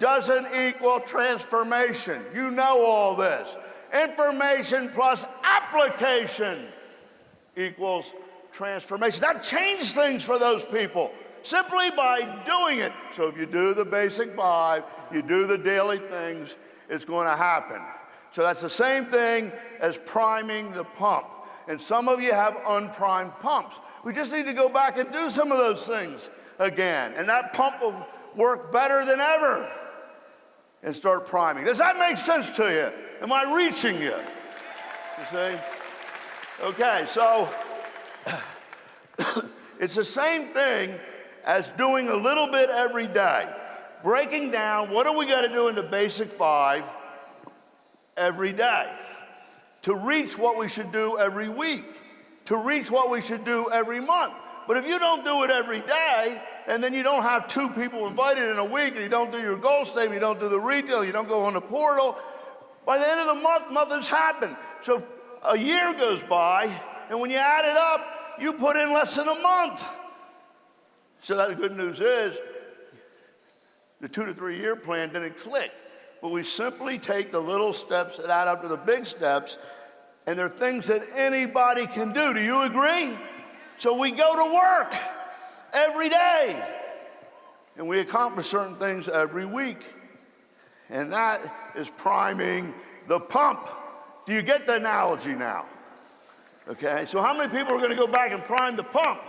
doesn't equal transformation. You know all this. Information plus application equals transformation. That changed things for those people. simply by doing it. So if you do the basic 5, you do the daily things, it's going to happen. So that's the same thing as priming the pump. And some of you have unprimed pumps. We just need to go back and do some of those things again. And that pump will work better than ever and start priming. Does that make sense to you? Am I reaching you? You see? Okay, so it's the same thing as doing a little bit every day. Breaking down what do we got to do in the basic 5 every day to reach what we should do every week, to reach what we should do every month. But if you don't do it every day, and then you don't have 2 people invited in a week, and you don't do your goal statement, you don't do the retail, you don't go on the portal, by the end of the month, nothing's happened. So a year goes by, and when you add it up, you put in less than a month. So that the good news is, the 2 to 3 year plan didn't click. But we simply take the little steps that add up to the big steps, and they're things that anybody can do. Do you agree? So we go to work every day, and we accomplish certain things every week. And that is priming the pump. Do you get the analogy now? Okay, so how many people are going to go back and prime the pump?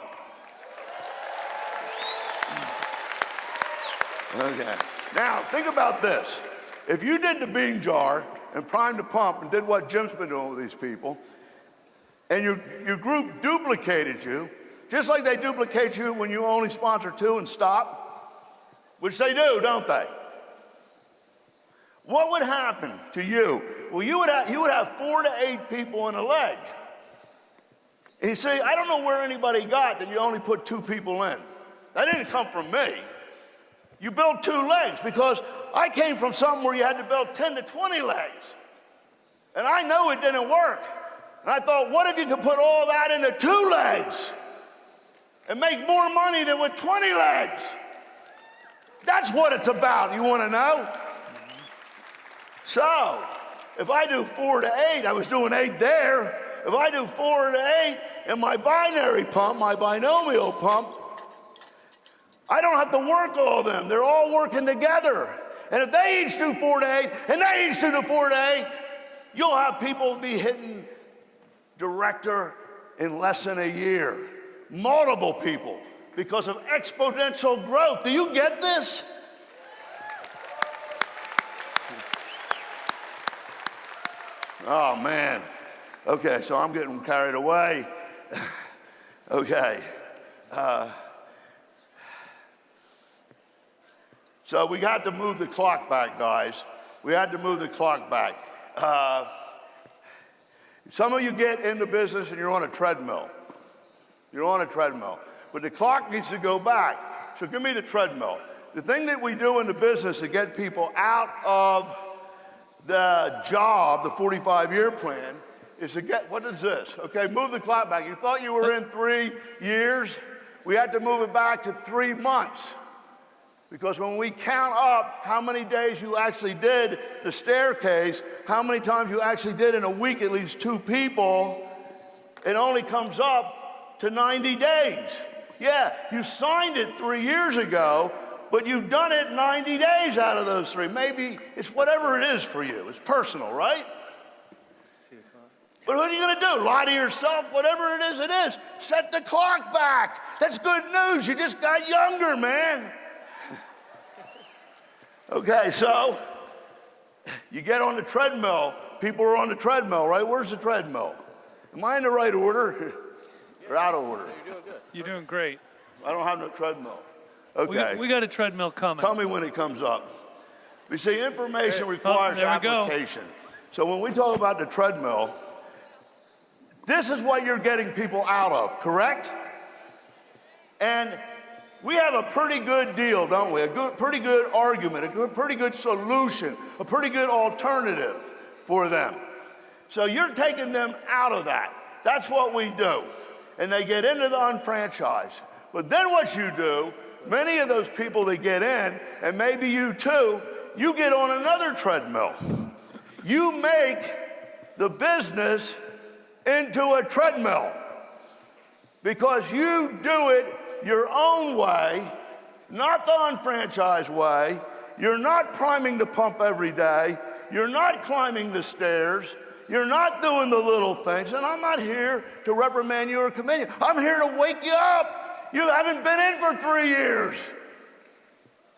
Okay, now think about this. If you did the bean jar and primed the pump and did what Jim's been doing with these people, and your group duplicated you, just like they duplicate you when you only sponsor 2 and stop, which they do, don't they? What would happen to you? Well, you would have 4 to 8 people in a leg. And you say, I don't know where anybody got that you only put 2 people in. That didn't come from me. You built 2 legs because I came from something where you had to build 10 to 20 legs. And I know it didn't work. And I thought, what if you could put all that into 2 legs and make more money than with 20 legs? That's what it's about. You want to know? So, if I do 4 to 8, I was doing 8 there. If I do 4 to 8 in my binary pump, my binomial pump, I don't have to work all of them. They're all working together. And if they each do 4 to 8, and they each do the 4 to 8, you'll have people be hitting director in less than a year. Multiple people because of exponential growth. Do you get this? Oh, man. Okay, so I'm getting carried away. Okay. So we got to move the clock back, guys. We had to move the clock back. Some of you get into business and you're on a treadmill. You're on a treadmill. But the clock needs to go back. So give me the treadmill. The thing that we do in the business to get people out of the job, the 45-year plan, is to get, what is this? Okay, move the clock back. You thought you were in 3 years? We had to move it back to 3 months. Because when we count up how many days you actually did the staircase, how many times you actually did in a week at least 2 people, it only comes up to 90 days. Yeah, you signed it 3 years ago, but you've done it 90 days out of those 3. Maybe it's whatever it is for you. It's personal, right? But what are you going to do? Lie to yourself? Whatever it is. Set the clock back. That's good news. You just got younger, man. Okay, so you get on the treadmill. People are on the treadmill, right? Where's the treadmill? Am I in the right order or out of order? You're doing good. You're doing great. I don't have no treadmill. Okay. We got a treadmill coming. Tell me when it comes up. We see information requires application. So when we talk about the treadmill, this is what you're getting people out of, correct? And we have a pretty good deal, don't we? Pretty good argument, pretty good solution, a pretty good alternative for them. So you're taking them out of that. That's what we do. And they get into the unfranchised. But then what you do, many of those people that get in, and maybe you too, you get on another treadmill. You make the business into a treadmill because you do it your own way, not the unfranchised way. You're not priming the pump every day. You're not climbing the stairs. You're not doing the little things. And I'm not here to reprimand you or commend you. I'm here to wake you up. You haven't been in for 3 years.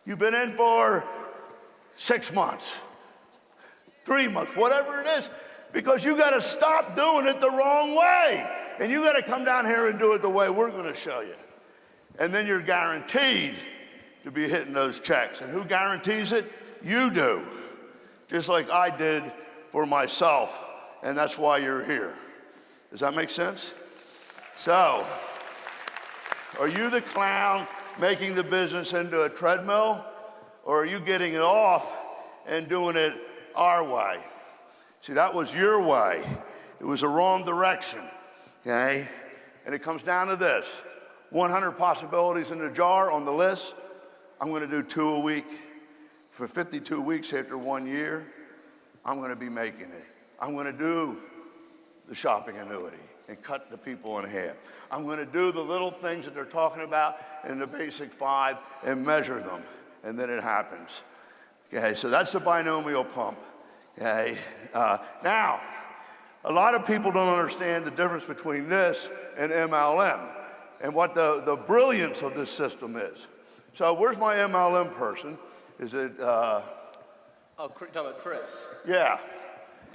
You've been in for 6 months, 3 months, whatever it is, because you got to stop doing it the wrong way. And you got to come down here and do it the way we're going to show you. And then you're guaranteed to be hitting those checks. And who guarantees it? You do. Just like I did for myself. And that's why you're here. Does that make sense? So, are you the clown making the business into a treadmill? Or are you getting it off and doing it our way? See, that was your way. It was the wrong direction, okay? And it comes down to this. 100 possibilities in the jar on the list. I'm gonna do 2 a week. For 52 weeks after 1 year, I'm gonna be making it. I'm gonna do the shopping annuity and cut the people in half. I'm gonna do the little things that they're talking about in the basic 5 and measure them, and then it happens. Okay, so that's the binomial pump. Okay, now, a lot of people don't understand the difference between this and MLM and what the brilliance of this system is. So where's my MLM person? Is it? Oh, you're talking about Chris. Yeah,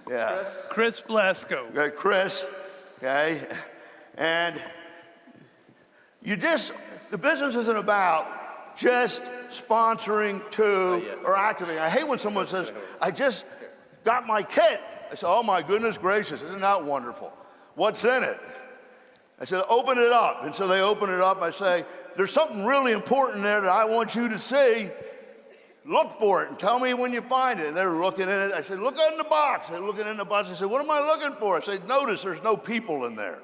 yeah. Chris Blasco. Okay, Chris. Okay, and the business isn't about just sponsoring to or activating. I hate when someone says, "I just got my kit." I say, "Oh my goodness gracious, isn't that wonderful? What's in it?" I said, "Open it up." And so they open it up. I say, "There's something really important there that I want you to see. Look for it and tell me when you find it." And they're looking in it. I said, "Look in the box." They're looking in the box. I said, "What am I looking for?" I said, "Notice there's no people in there."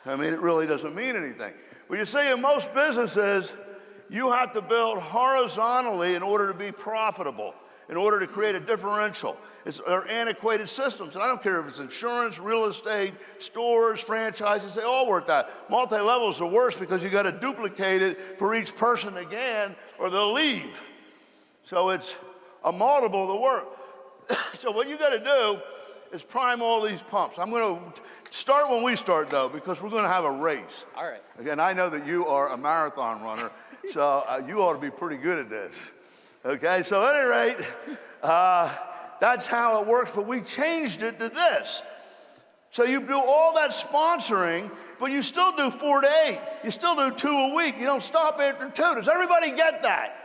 I mean, it really doesn't mean anything. Well, you see, in most businesses, you have to build horizontally in order to be profitable, in order to create a differential. They're antiquated systems, and I don't care if it's insurance, real estate, stores, franchises, they all work that. Multi-level is the worst because you got to duplicate it for each person again, or they'll leave. So it's a multiple of the work. So what you got to do is prime all these pumps. I'm going to start when we start, though, because we're going to have a race. All right. Again, I know that you are a marathon runner, so you ought to be pretty good at this. Okay, so at any rate, that's how it works, but we changed it to this. So you do all that sponsoring, but you still do 4 to 8. You still do 2 a week. You don't stop after 2. Does everybody get that?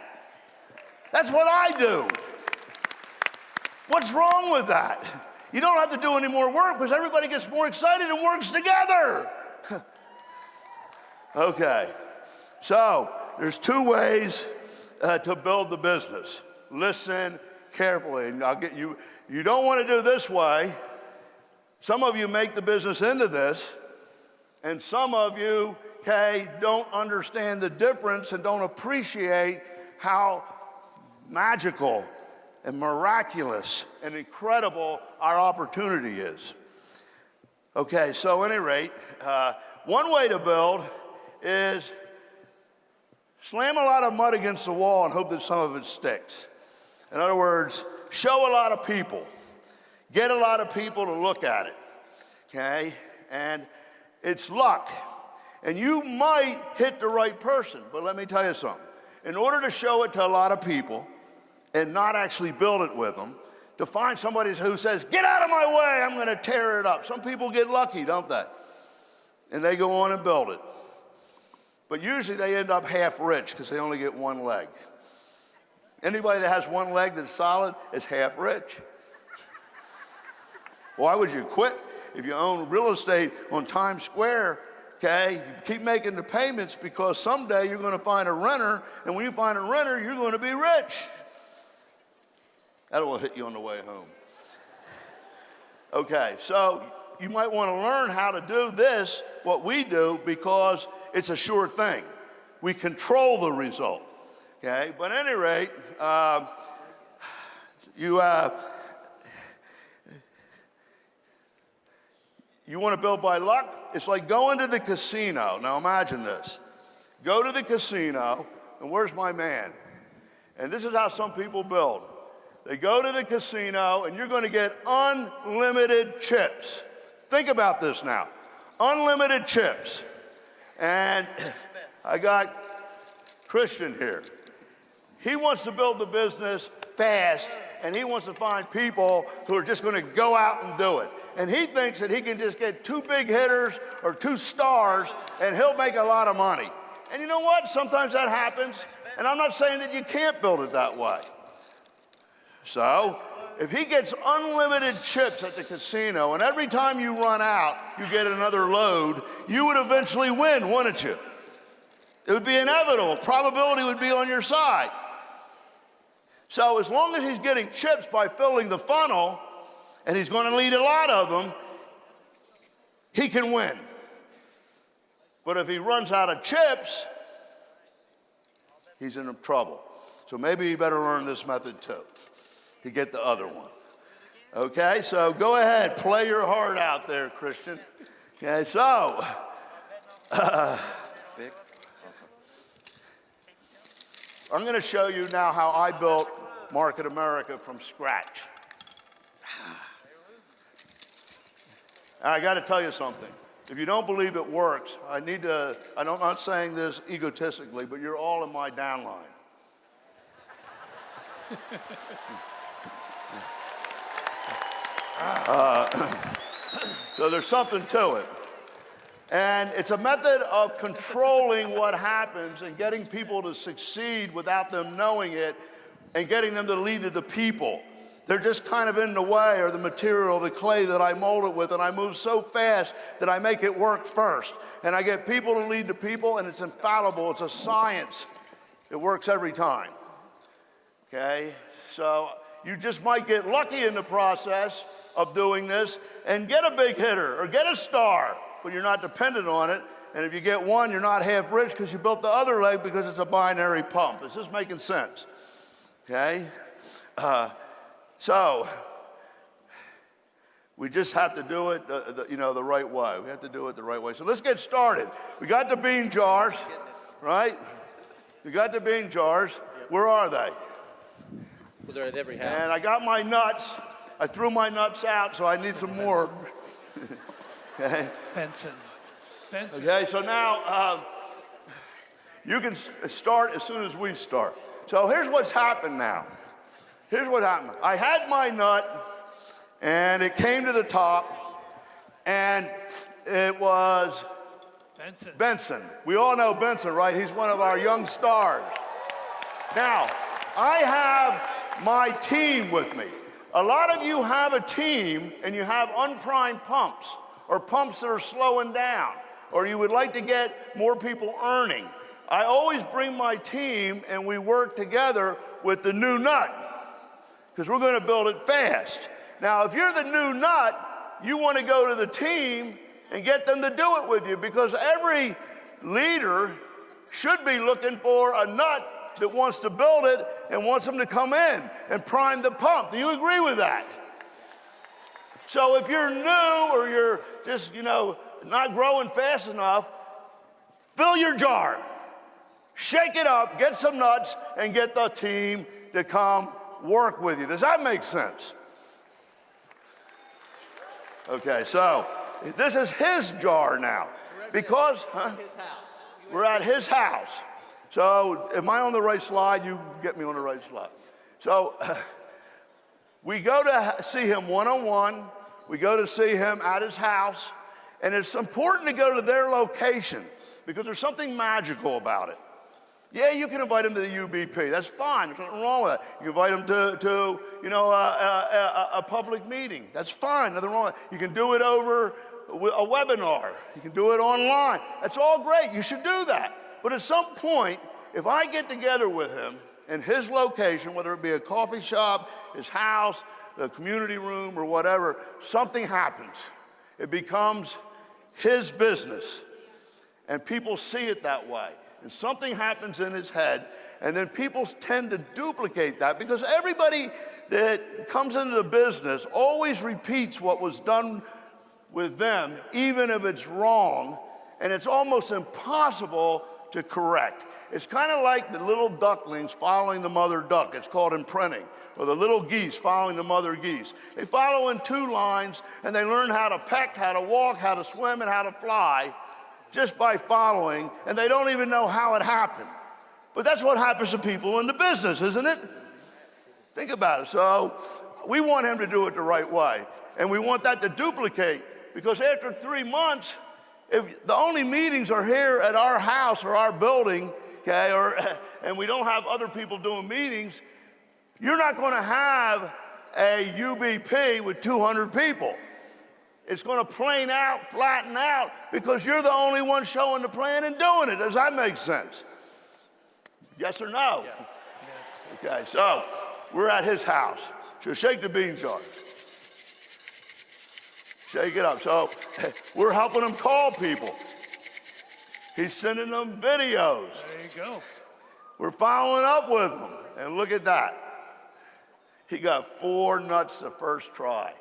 That's what I do. What's wrong with that? You don't have to do any more work because everybody gets more excited and works together. Okay, so there's 2 ways to build the business. Listen carefully, and I'll get you. You don't want to do this way. Some of you make the business into this, and some of you, okay, don't understand the difference and don't appreciate how magical and miraculous and incredible our opportunity is. Okay, so at any rate, one way to build is slam a lot of mud against the wall and hope that some of it sticks. In other words, show a lot of people. Get a lot of people to look at it, okay? And it's luck. And you might hit the right person, but let me tell you something. In order to show it to a lot of people and not actually build it with them, to find somebody who says, "Get out of my way, I'm gonna tear it up." Some people get lucky, don't they? And they go on and build it. But usually they end up half rich because they only get one leg. Anybody that has one leg that's solid is half rich. Why would you quit? If you own real estate on Times Square, okay, you keep making the payments because someday you're going to find a renter, and when you find a renter, you're going to be rich. That will hit you on the way home. Okay, so you might want to learn how to do this, what we do, because it's a sure thing. We control the result. Okay, but at any rate, you want to build by luck it's like going to the casino. Now imagine this. Go to the casino, and where's my man? And this is how some people build. They go to the casino, and you're going to get unlimited chips. Think about this now. Unlimited chips. And I got Christian here. He wants to build the business fast, and he wants to find people who are just going to go out and do it. And he thinks that he can just get 2 big hitters or 2 stars, and he'll make a lot of money. And you know what? Sometimes that happens, and I'm not saying that you can't build it that way. So, if he gets unlimited chips at the casino, and every time you run out, you get another load, you would eventually win, wouldn't you? It would be inevitable. Probability would be on your side. So as long as he's getting chips by filling the funnel, and he's going to lead a lot of them, he can win. But if he runs out of chips, he's in trouble. So maybe you better learn this method too, to get the other one. Okay, so go ahead, play your heart out there, Christian. Okay, so, I'm going to show you now how I built Market America from scratch. I got to tell you something. If you don't believe it works, I'm not saying this egotistically, but you're all in my downline. So there's something to it. And it's a method of controlling what happens and getting people to succeed without them knowing it and getting them to lead to the people. They're just kind of in the way, or the material, the clay that I mold it with, and I move so fast that I make it work first. And I get people to lead to people, and it's infallible. It's a science. It works every time. Okay? So you just might get lucky in the process of doing this and get a big hitter or get a star, but you're not dependent on it. And if you get one, you're not half rich because you built the other leg because it's a binary pump. Is this making sense? Okay? So we just have to do it the right way. We have to do it the right way. So let's get started. We got the bean jars, right? We got the bean jars. Where are they? Well, they're at every house. And I got my nuts. I threw my nuts out, so I need some more. Okay. Benson. Okay, so now you can start as soon as we start. So here's what's happened now. Here's what happened. I had my nut, and it came to the top, and it was Benson. We all know Benson, right? He's one of our young stars. Now, I have my team with me. A lot of you have a team, and you have unprimed pumps, or pumps that are slowing down, or you would like to get more people earning. I always bring my team, and we work together with the new nut, because we're going to build it fast. Now, if you're the new nut, you want to go to the team and get them to do it with you, because every leader should be looking for a nut that wants to build it and wants them to come in and prime the pump. Do you agree with that? So if you're new or you're just, not growing fast enough, fill your jar, shake it up, get some nuts, and get the team to come work with you. Does that make sense? Okay, so this is his jar now, because we're at his house. So am I on the right slide? You get me on the right slide. So we go to see him one-on-one. We go to see him at his house. And it's important to go to their location because there's something magical about it. Yeah, you can invite them to the UBP. That's fine. There's nothing wrong with that. You can invite them to a public meeting. That's fine. Nothing wrong with that. You can do it over a webinar. You can do it online. That's all great. You should do that. But at some point, if I get together with him in his location, whether it be a coffee shop, his house, the community room, or whatever, something happens. It becomes his business. And people see it that way. And something happens in his head, and then people tend to duplicate that because everybody that comes into the business always repeats what was done with them, even if it's wrong, and it's almost impossible to correct. It's kind of like the little ducklings following the mother duck. It's called imprinting. Or the little geese following the mother geese. They follow in 2 lines, and they learn how to peck, how to walk, how to swim, and how to fly just by following, and they don't even know how it happened. But that's what happens to people in the business, isn't it? Think about it. So we want him to do it the right way, and we want that to duplicate, because after 3 months, if the only meetings are here at our house or our building, okay, and we don't have other people doing meetings, you're not going to have a UBP with 200 people. It's going to plane out, flatten out, because you're the only one showing the plan and doing it. Does that make sense? Yes or no? Yeah. Yes. Okay, so we're at his house. So shake the bean jar. Shake it up. So we're helping him call people. He's sending them videos. There you go. We're following up with them. And look at that. He got 4 nuts the first try.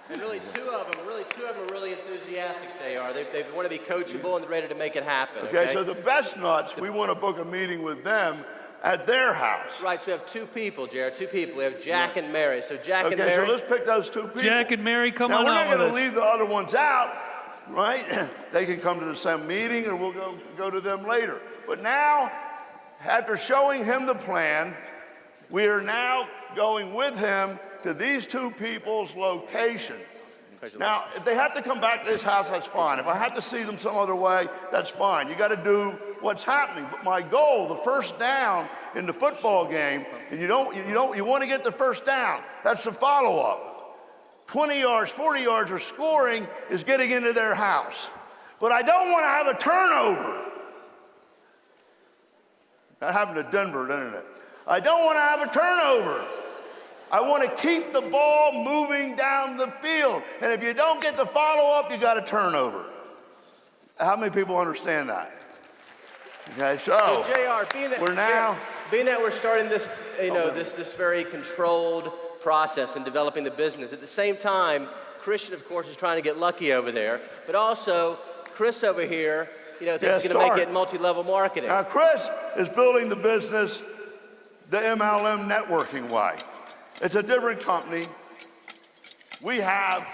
And really, two of them are really enthusiastic, JR. They want to be coachable and ready to make it happen. Okay, so the best nuts, we want to book a meeting with them at their house. Right, so we have 2 people, JR, 2 people. We have Jack and Mary. So Jack and Mary. Okay, so let's pick those 2 people. Jack and Mary, come now, on we're out not going with to us. leave the other ones out, right? They can come to the same meeting, or we'll go to them later. But now, after showing him the plan, we are now going with him to these 2 people's location. Now, if they have to come back to this house, that's fine. If I have to see them some other way, that's fine. You got to do what's happening. But my goal, the first down in the football game, and you want to get the first down. That's the follow-up. 20 yards, 40 yards, or scoring is getting into their house. But I don't want to have a turnover. That happened to Denver, didn't it? I don't want to have a turnover. I want to keep the ball moving down the field. And if you don't get the follow-up, you got a turnover. How many people understand that? Okay, so JR, being that we're starting this, this very controlled process in developing the business. At the same time, Christian, of course, is trying to get lucky over there, but also Chris over here, thinks he's going to make it multi-level marketing. Now, Chris is building the business the MLM networking way. It's a different company. We have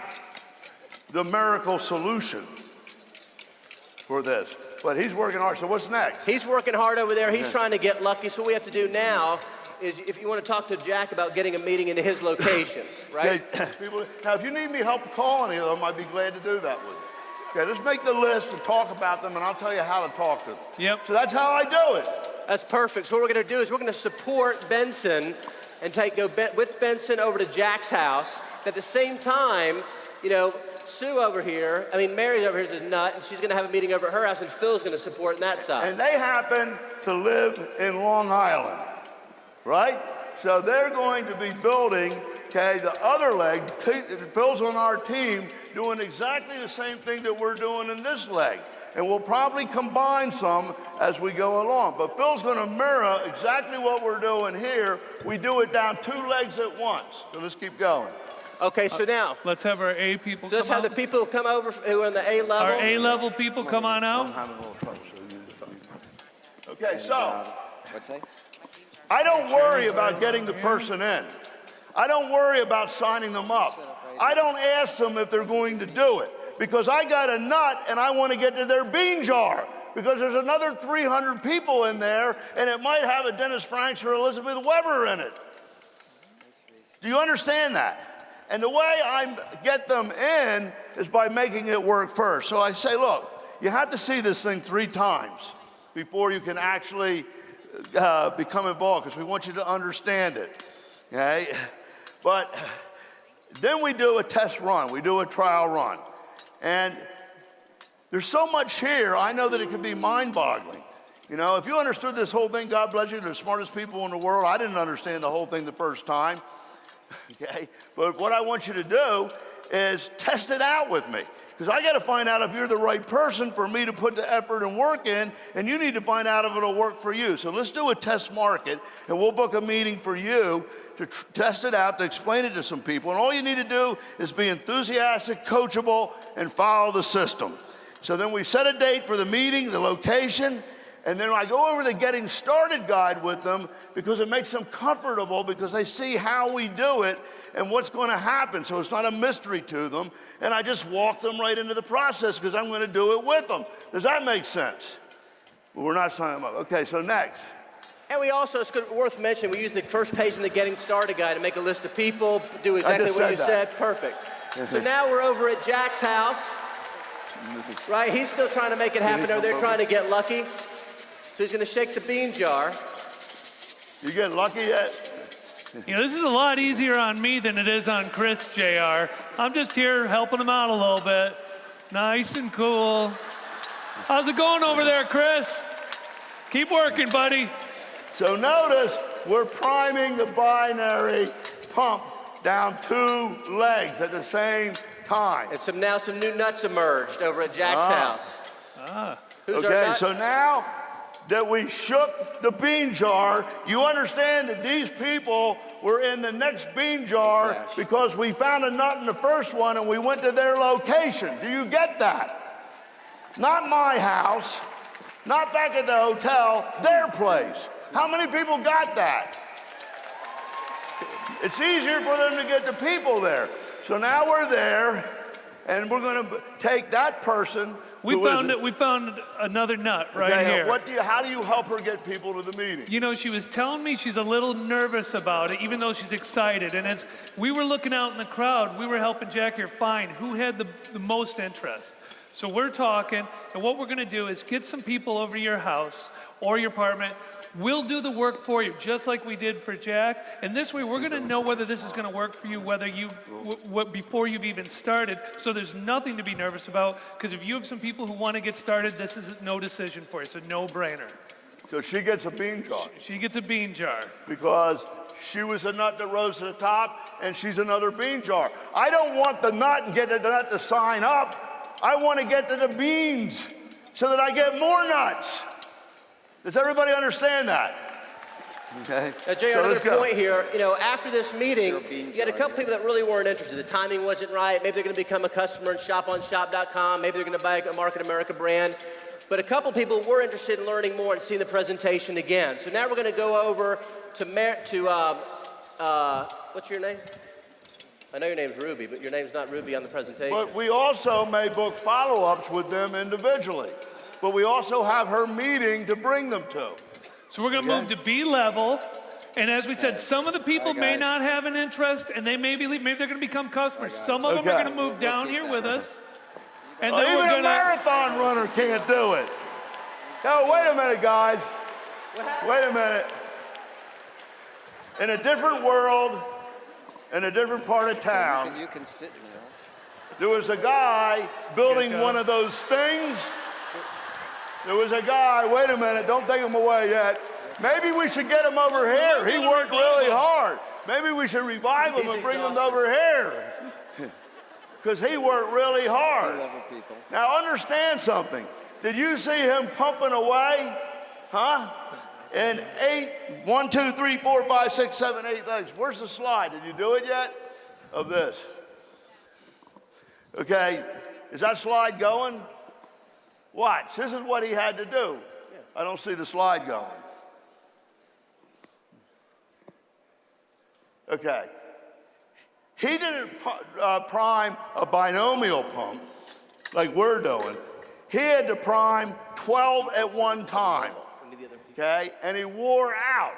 the miracle solution for this, but he's working hard. So what's next? He's working hard over there. He's trying to get lucky. So what we have to do now is, if you want to talk to Jack about getting a meeting into his location, right? Okay. Now, if you need me help call any of them, I'd be glad to do that with you. Okay, let's make the list and talk about them, and I'll tell you how to talk to them. Yep. So that's how I do it. That's perfect. So what we're going to do is we're going to support Benson and go with Benson over to Jack's house. At the same time, Sue over here, Mary's over here is a nut, and she's going to have a meeting over at her house, and Phil's going to support on that side. And they happen to live in Long Island, right? So they're going to be building, the other leg. Phil's on our team doing exactly the same thing that we're doing in this leg. And we'll probably combine some as we go along. But Phil's going to mirror exactly what we're doing here. We do it down 2 legs at once. So let's keep going. Okay, so now. Let's have our A people So let's come have out. the people come over who are on the A level. Our A level people come on I'm out. having a little trouble, so use the phone. Okay, so What's that? I don't worry about getting the person in. I don't worry about signing them up. I don't ask them if they're going to do it, because I got a nut and I want to get to their bean jar, because there's another 300 people in there and it might have a Dennis Franks or Elizabeth Weber in it. Do you understand that? And the way I get them in is by making it work first. So I say, look, you have to see this thing 3 times before you can actually become involved, because we want you to understand it, okay? But then we do a test run. We do a trial run. And there's so much here, I know that it can be mind-boggling. If you understood this whole thing, God bless you, they're the smartest people in the world. I didn't understand the whole thing the first time, okay? But what I want you to do is test it out with me. Because I got to find out if you're the right person for me to put the effort and work in, and you need to find out if it'll work for you. So let's do a test market, and we'll book a meeting for you to test it out, to explain it to some people. And all you need to do is be enthusiastic, coachable, and follow the system. So then we set a date for the meeting, the location, and then I go over the getting started guide with them because it makes them comfortable because they see how we do it and what's going to happen. So it's not a mystery to them. And I just walk them right into the process because I'm going to do it with them. Does that make sense? Well, we're not signing them up. Okay, so next. And we also, it's worth mentioning, we use the first page in the Getting Started guide to make a list of people, do exactly what you said. Perfect. So now we're over at Jack's house, right? He's still trying to make it happen over there, trying to get lucky. So he's going to shake the bean jar. You get lucky yet? You know, this is a lot easier on me than it is on Chris, JR. I'm just here helping him out a little bit. Nice and cool. How's it going over there, Chris? Keep working, buddy. So notice we're priming the binary pump down 2 legs at the same time. And now some new nuts emerged over at Jack's house. Who's our Okay, nut? so now that we shook the bean jar, you understand that these people were in the next bean jar because we found a nut in the first one and we went to their location. Do you get that? Not my house, not back at the hotel, their place. How many people got that? It's easier for them to get the people there. So now we're there and we're going to take that person. We found another nut right here. How do you help her get people to the meeting? You know, she was telling me she's a little nervous about it, even though she's excited. And as we were looking out in the crowd, we were helping Jack here find who had the most interest. So we're talking, and what we're going to do is get some people over to your house or your apartment. We'll do the work for you, just like we did for Jack. And this way, we're going to know whether this is going to work for you, before you've even started. So there's nothing to be nervous about, because if you have some people who want to get started, this is no decision for you. It's a no-brainer. So she gets a bean jar. She gets a bean jar. Because she was a nut that rose to the top, and she's another bean jar. I don't want the nut and get the nut to sign up. I want to get to the beans so that I get more nuts. Does everybody understand that? Okay. Now, Jay, so another point here. You know, after this meeting, you had a couple people that really weren't interested. The timing wasn't right. Maybe they're going to become a customer and shop on shop.com. Maybe they're going to buy a Market America brand. But a couple people were interested in learning more and seeing the presentation again. So now we're going to go over to what's your name? I know your name's Ruby, but your name's not Ruby on the presentation. But we also may book follow-ups with them individually. But we also have her meeting to bring them to. So we're going to move to B level. And as we said, some of the people may not have an interest, and they maybe they're going to become customers. Some of them are going to move down here with us. And then even we're going a marathon runner can't do it. Oh, wait a minute, guys. Wait a minute. In a different world, in a different part of town, You can sit now. there was a guy building one of those things. There was a guy, wait a minute, don't take him away yet. Maybe we should get him over here. He worked really hard. Maybe we should revive him and bring him over here. Because he worked really hard. Now understand something. Did you see him pumping away? Huh? In 1, 2, 3, 4, 5, 6, 7, 8 legs. Where's the slide? Did you do it yet? Of this. Okay, is that slide going? Watch, this is what he had to do. I don't see the slide going. Okay. He didn't prime a binomial pump like we're doing. He had to prime 12 at one time, okay? And he wore out.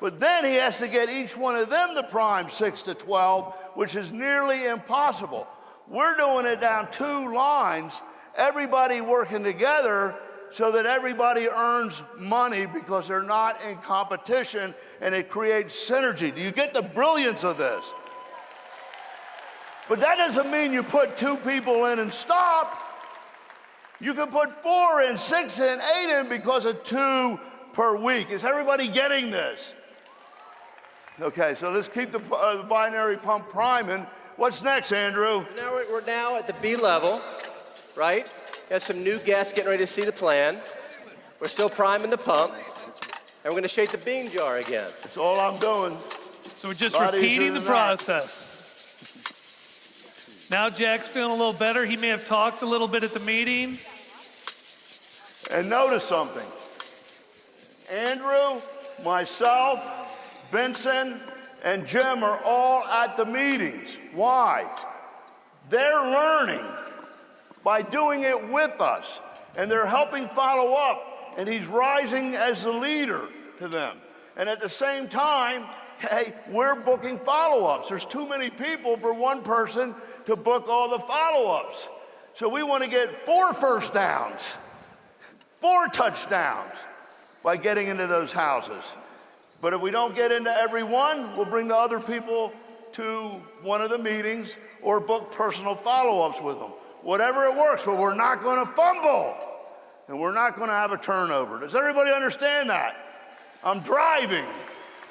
But then he has to get each one of them to prime 6 to 12, which is nearly impossible. We're doing it down 2 lines, everybody working together so that everybody earns money because they're not in competition, and it creates synergy. Do you get the brilliance of this? But that doesn't mean you put 2 people in and stop. You can put 4 in, 6 in, 8 in because of 2 per week. Is everybody getting this? Okay, so let's keep the binary pump priming. What's next, Andrew? Now we're now at the B level. right? We have some new guests getting ready to see the plan. We're still priming the pump. And we're going to shake the bean jar again. That's all I'm doing. So we're just repeating the process. Now Jack's feeling a little better. He may have talked a little bit at the meeting. And notice something. Andrew, myself, Vincent, and Jim are all at the meetings. Why? They're learning by doing it with us, and they're helping follow up, and he's rising as the leader to them. And at the same time, hey, we're booking follow-ups. There's too many people for one person to book all the follow-ups. So we want to get 4 first downs, 4 touchdowns by getting into those houses. But if we don't get into every one, we'll bring the other people to one of the meetings or book personal follow-ups with them. Whatever it works, but we're not going to fumble. And we're not going to have a turnover. Does everybody understand that? I'm driving.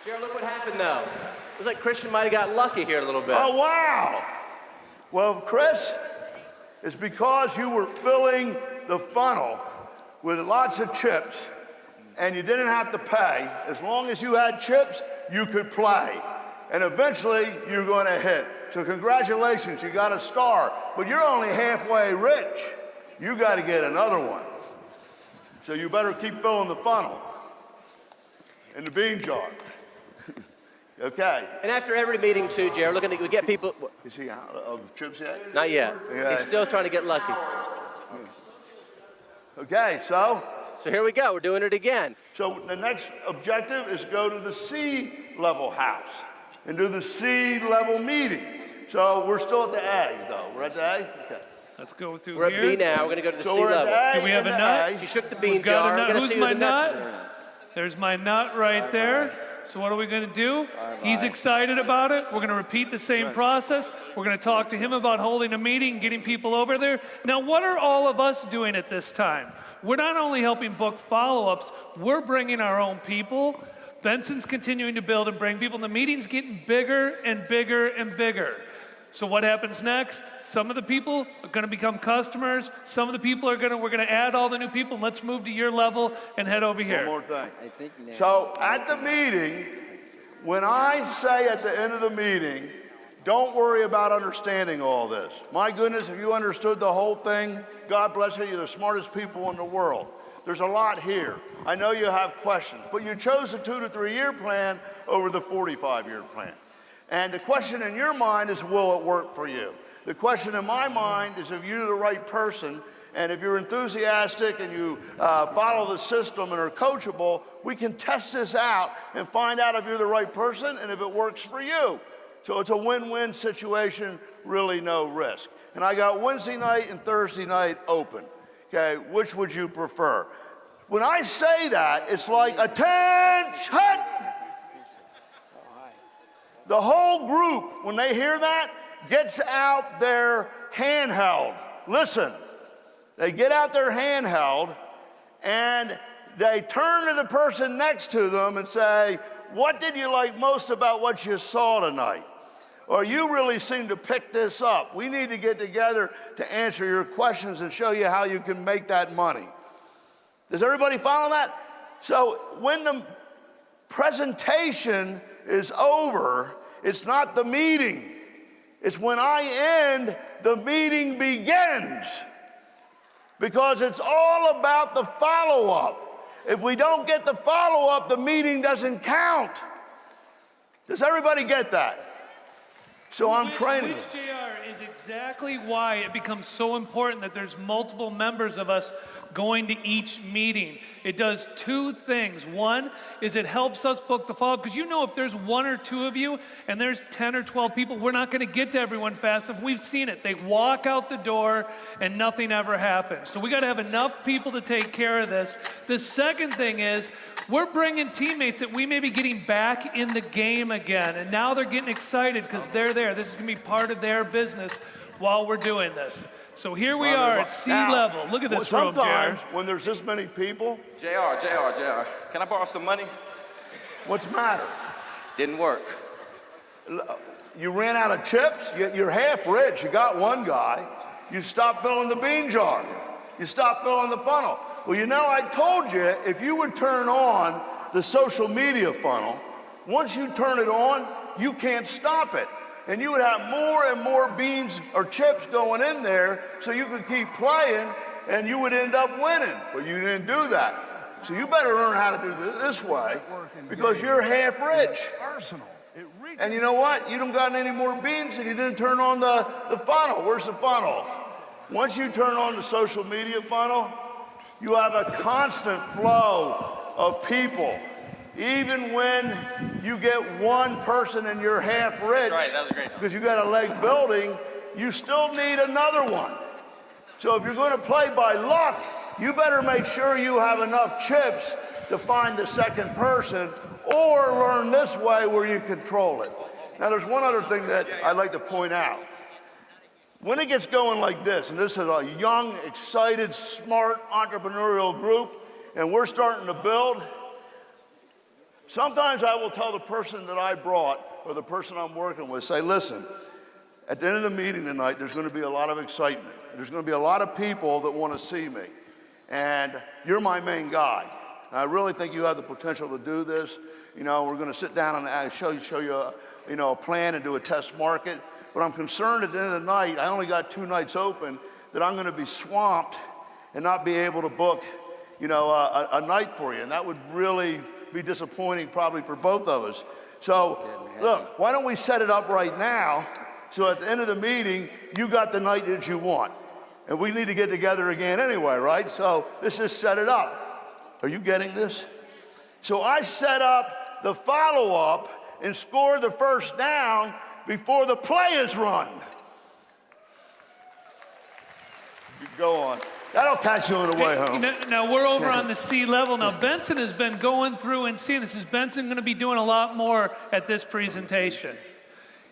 Jared, look what happened, though. It was like Christian might have got lucky here a little bit. Oh, wow. Well, Chris, it's because you were filling the funnel with lots of chips, and you didn't have to pay. As long as you had chips, you could play. And eventually, you're going to hit. So congratulations, you got a star. But you're only halfway rich. You got to get another one. So you better keep filling the funnel in the bean jar. Okay. And after every meeting, too, Jared, looking to get people. Is he out of chips yet? Not yet. Yeah. He's still trying to get lucky. Okay, so here we go. We're doing it again. So the next objective is go to the C-level house and do the C-level meeting. So we're still at the A, though. We're at the A? Okay. Let's go through We're here. at B now. We're going to go to the C we're at level. the A Do we have and a the nut? A. She shook the bean We've got jar. a nut. We're going to Who's see my who the nuts nut? are. There's my nut right there. So what are we going to do? He's excited about it. We're going to repeat the same process. We're going to talk to him about holding a meeting, getting people over there. Now, what are all of us doing at this time? We're not only helping book follow-ups, we're bringing our own people. Benson's continuing to build and bring people. And the meeting's getting bigger and bigger and bigger. So what happens next? Some of the people are going to become customers. Some of the people we're going to add all the new people. And let's move to your level and head over here. One more thing. So at the meeting, when I say at the end of the meeting, don't worry about understanding all this. My goodness, if you understood the whole thing, God bless you, you're the smartest people in the world. There's a lot here. I know you have questions, but you chose the 2 to 3 year plan over the 45-year plan. And the question in your mind is, will it work for you? The question in my mind is, if you're the right person, and if you're enthusiastic and you follow the system and are coachable, we can test this out and find out if you're the right person and if it works for you. So it's a win-win situation, really no risk. And I got Wednesday night and Thursday night open. Okay, which would you prefer? When I say that, it's like, attention! The whole group, when they hear that, gets out their handheld. Listen, they get out their handheld and they turn to the person next to them and say, what did you like most about what you saw tonight? Or you really seem to pick this up. We need to get together to answer your questions and show you how you can make that money. Does everybody follow that? So when the presentation is over, it's not the meeting. It's when I end, the meeting begins. Because it's all about the follow-up. If we don't get the follow-up, the meeting doesn't count. Does everybody get that? So I'm training. Which, JR, is exactly why it becomes so important that there's multiple members of us going to each meeting. It does 2 things. One is it helps us book the follow-up, because you know if there's 1 or 2 of you and there's 10 or 12 people, we're not going to get to everyone fast enough. We've seen it. They walk out the door and nothing ever happens. So we got to have enough people to take care of this. The second thing is we're bringing teammates that we may be getting back in the game again, and now they're getting excited because they're there. This is going to be part of their business while we're doing this. So here we are at C level. Look at this room, Sometimes when there's this many people. JR, can I borrow some money? What's the matter? Didn't work. You ran out of chips? You're half rich. You got one guy. You stop filling the bean jar. You stop filling the funnel. Well, you know, I told you, if you would turn on the social media funnel, once you turn it on, you can't stop it. And you would have more and more beans or chips going in there so you could keep playing and you would end up winning. But you didn't do that. So you better learn how to do this way because you're half rich. And you know what? You don't got any more beans and you didn't turn on the funnel. Where's the funnel? Once you turn on the social media funnel, you have a constant flow of people. Even when you get one person and you're half rich, That's right, that was great. because you got a leg building, you still need another one. So if you're going to play by luck, you better make sure you have enough chips to find the second person or learn this way where you control it. Now there's one other thing that I'd like to point out. When it gets going like this, and this is a young, excited, smart, entrepreneurial group, and we're starting to build, sometimes I will tell the person that I brought or the person I'm working with, say, listen, at the end of the meeting tonight, there's going to be a lot of excitement. There's going to be a lot of people that want to see me. And you're my main guy. I really think you have the potential to do this. You know, we're going to sit down and show you a plan and do a test market. But I'm concerned at the end of the night, I only got 2 nights open, that I'm going to be swamped and not be able to book, a night for you. And that would really be disappointing probably for both of us. So look, why don't we set it up right now so at the end of the meeting, you got the night that you want. And we need to get together again anyway, right? So let's just set it up. Are you getting this? So I set up the follow-up and score the first down before the play is run. You go on. That'll catch you on the way home. Now we're over on the C level. Now Benson has been going through and seeing this. Is Benson going to be doing a lot more at this presentation?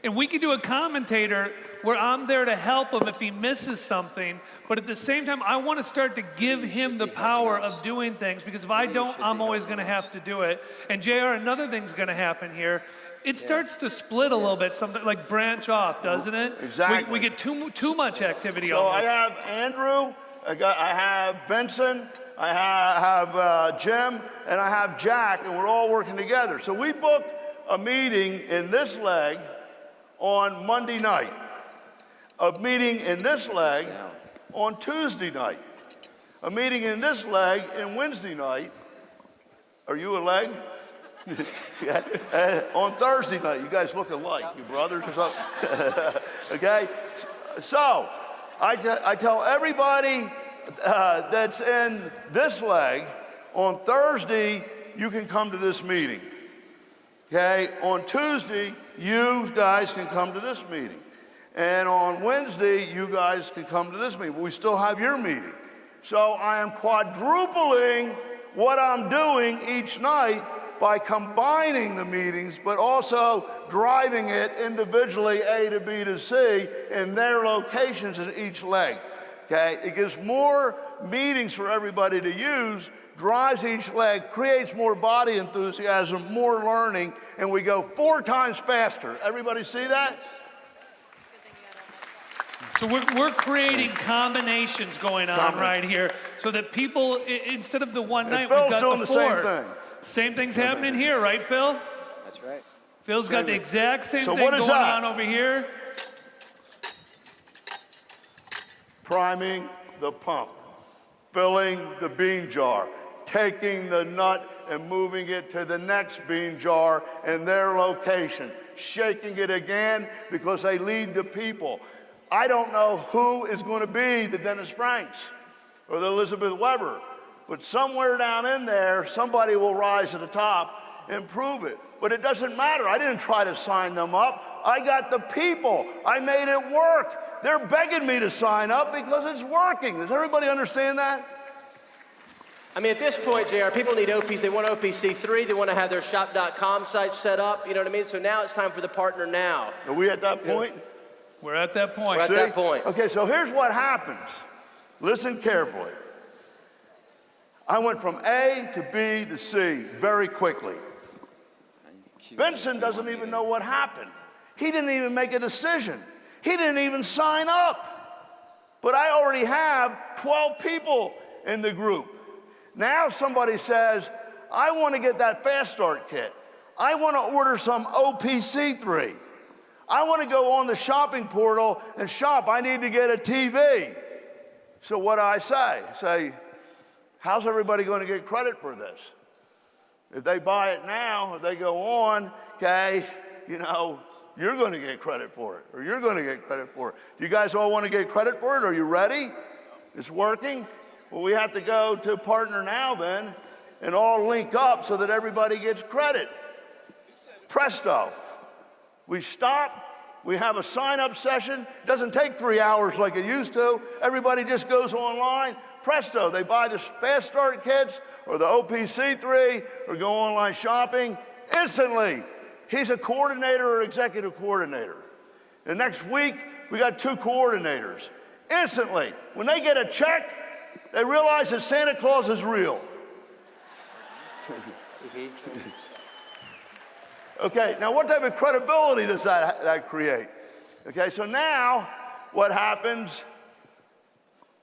And we could do a commentator where I'm there to help him if he misses something, but at the same time, I want to start to give him the power of doing things, because if I don't, I'm always going to have to do it. And JR, another thing's going to happen here. It starts to split a little bit, something like branch off, doesn't it? Exactly. We get too much activity So almost. I have Andrew, I have Benson, I have Jim, and I have Jack, and we're all working together. So we booked a meeting in this leg on Monday night, a meeting in this leg on Tuesday night, a meeting in this leg in Wednesday night. Are you a leg? Yeah. On Thursday night. You guys look alike, you brothers or something. Okay? So I tell everybody that's in this leg, on Thursday, you can come to this meeting. Okay? On Tuesday, you guys can come to this meeting. And on Wednesday, you guys can come to this meeting. But we still have your meeting. So I am quadrupling what I'm doing each night by combining the meetings, but also driving it individually, A to B to C, in their locations in each leg. Okay? It gives more meetings for everybody to use, drives each leg, creates more body enthusiasm, more learning, and we go 4 times faster. Everybody see that? So we're creating combinations going on right here, so that people, instead of the one night, Phil's we've got doing the the 4. same thing. Same thing's happening here, right, Phil? That's right. Phil's got the exact same So thing what is going that? on over here. Priming the pump, filling the bean jar, taking the nut and moving it to the next bean jar in their location, shaking it again because they lead the people. I don't know who is going to be the Dennis Franks or the Elizabeth Weber, but somewhere down in there, somebody will rise to the top and prove it. But it doesn't matter. I didn't try to sign them up. I got the people. I made it work. They're begging me to sign up because it's working. Does everybody understand that? I mean, at this point, JR, people need OPs. They want OPC3. They want to have their shop.com site set up. You know what I mean? So now it's time for the partner now. Are we at that point? We're at that point. We're at that point. Okay, so here's what happens. Listen carefully. I went from A to B to C very quickly. Benson doesn't even know what happened. He didn't even make a decision. He didn't even sign up. but I already have 12 people in the group. Now somebody says, I want to get that Fast Start kit. I want to order some OPC3. I want to go on the shopping portal and shop. I need to get a TV. So what do I say? I say, how's everybody going to get credit for this? If they buy it now, if they go on, okay, you know, you're going to get credit for it, or you're going to get credit for it. Do you guys all want to get credit for it? Are you ready? It's working? Well, we have to go to Partner Now then and all link up so that everybody gets credit. Presto. We stop. We have a sign-up session. It doesn't take 3 hours like it used to. Everybody just goes online. Presto. They buy the Fast Start kits or the OPC3 or go online shopping. Instantly, he's a coordinator or executive coordinator. The next week, we got 2 coordinators. Instantly, when they get a check, they realize that Santa Claus is real. Okay, now what type of credibility does that create? Okay, so now what happens?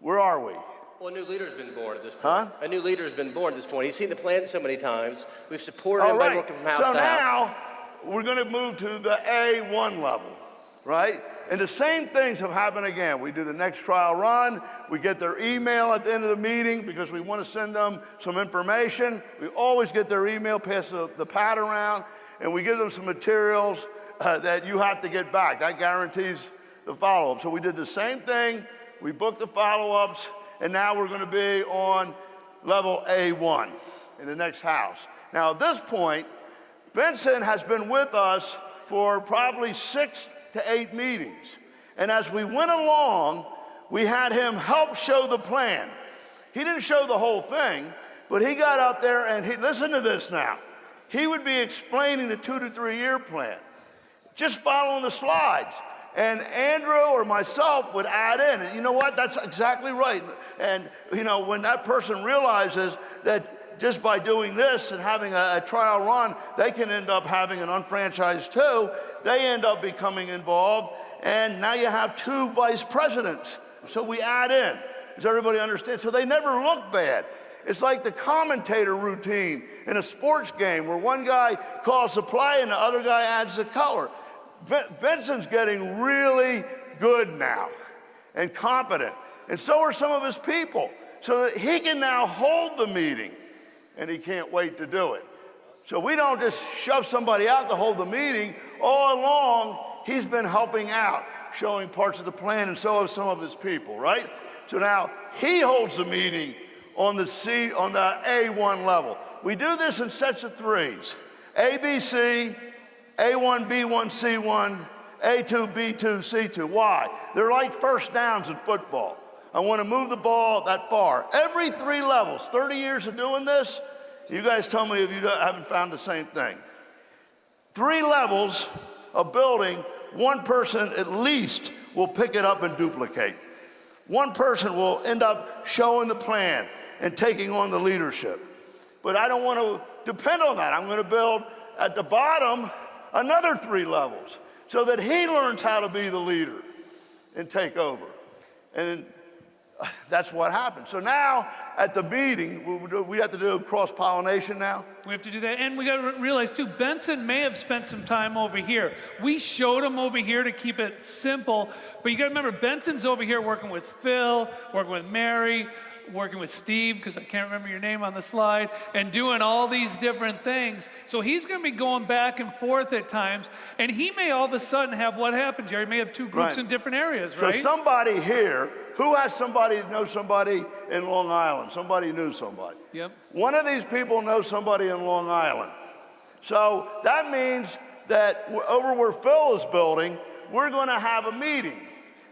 Where are we? Well, a new leader's been born at this point. Huh? A new leader's been born at this point. He's seen the plan so many times. We've supported him by working from house to house. So now we're going to move to the A1 level, right? And the same things have happened again. We do the next trial run. We get their email at the end of the meeting because we want to send them some information. We always get their email, pass the pad around, and we give them some materials that you have to get back. That guarantees the follow-up. So we did the same thing. We booked the follow-ups, and now we're going to be on level A1 in the next house. Now, at this point, Benson has been with us for probably 6 to 8 meetings. And as we went along, we had him help show the plan. He didn't show the whole thing, but he got up there and listen to this now. He would be explaining the 2 to 3 year plan, just following the slides. And Andrew or myself would add in, and you know what, that's exactly right. And you know, when that person realizes that just by doing this and having a trial run, they can end up having an unfranchised too, they end up becoming involved, and now you have 2 vice presidents. So we add in, does everybody understand? So they never look bad. It's like the commentator routine in a sports game where one guy calls the play and the other guy adds the color. Benson's getting really good now and competent, and so are some of his people, so that he can now hold the meeting, and he can't wait to do it. So we don't just shove somebody out to hold the meeting. All along, he's been helping out, showing parts of the plan, and so have some of his people, right? So now he holds the meeting on the A1 level. We do this in sets of 3s. A, B, C, A1, B1, C1, A2, B2, C2. Why? They're like first downs in football. I want to move the ball that far. Every 3 levels, 30 years of doing this, you guys tell me if you haven't found the same thing. 3 levels of building, one person at least will pick it up and duplicate. One person will end up showing the plan and taking on the leadership. But I don't want to depend on that. I'm going to build at the bottom another 3 levels so that he learns how to be the leader and take over. And that's what happened. So now at the meeting, we have to do cross-pollination now. We have to do that. And we got to realize, too, Benson may have spent some time over here. We showed him over here to keep it simple. But you got to remember, Benson's over here working with Phil, working with Mary, working with Steve, because I can't remember your name on the slide, and doing all these different things. So he's going to be going back and forth at times, and he may all of a sudden have what happened, Jerry, may have 2 groups in different areas, right? So somebody here, who has somebody that knows somebody in Long Island? Somebody knew somebody. Yep. One of these people knows somebody in Long Island. So that means that over where Phil is building, we're going to have a meeting.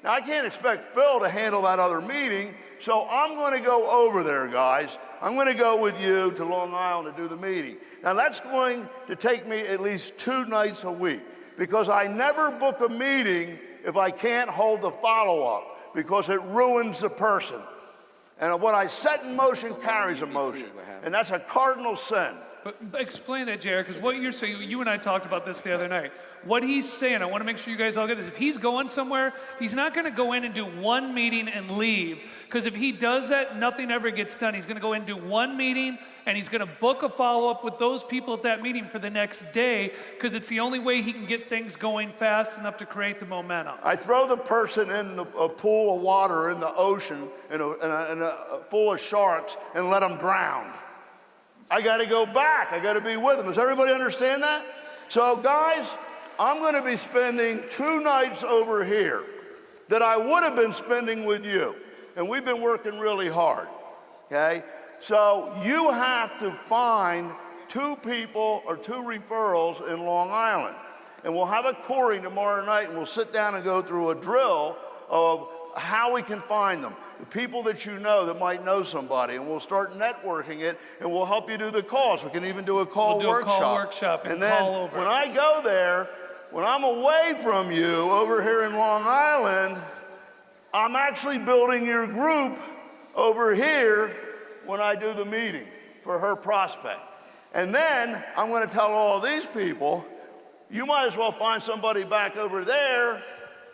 Now, I can't expect Phil to handle that other meeting, so I'm going to go over there, guys. I'm going to go with you to Long Island to do the meeting. Now, that's going to take me at least 2 nights a week because I never book a meeting if I can't hold the follow-up because it ruins the person. And what I set in motion carries a motion, and that's a cardinal sin. But explain that, Jared, because what you're saying, you and I talked about this the other night. What he's saying, I want to make sure you guys all get this. If he's going somewhere, he's not going to go in and do one meeting and leave. Because if he does that, nothing ever gets done. He's going to go in and do one meeting, and he's going to book a follow-up with those people at that meeting for the next day, because it's the only way he can get things going fast enough to create the momentum. I throw the person in a pool of water in the ocean full of sharks and let them drown. I got to go back. I got to be with them. Does everybody understand that? So, guys, I'm going to be spending 2 nights over here that I would have been spending with you. And we've been working really hard, okay? So you have to find 2 people or 2 referrals in Long Island. And we'll have a coring tomorrow night, and we'll sit down and go through a drill of how we can find them. The people that you know that might know somebody, and we'll start networking it, and we'll help you do the calls. We can even do a call We'll do workshop. a call workshop and then call over. when I go there, when I'm away from you over here in Long Island, I'm actually building your group over here when I do the meeting for her prospect. And then I'm going to tell all these people, you might as well find somebody back over there,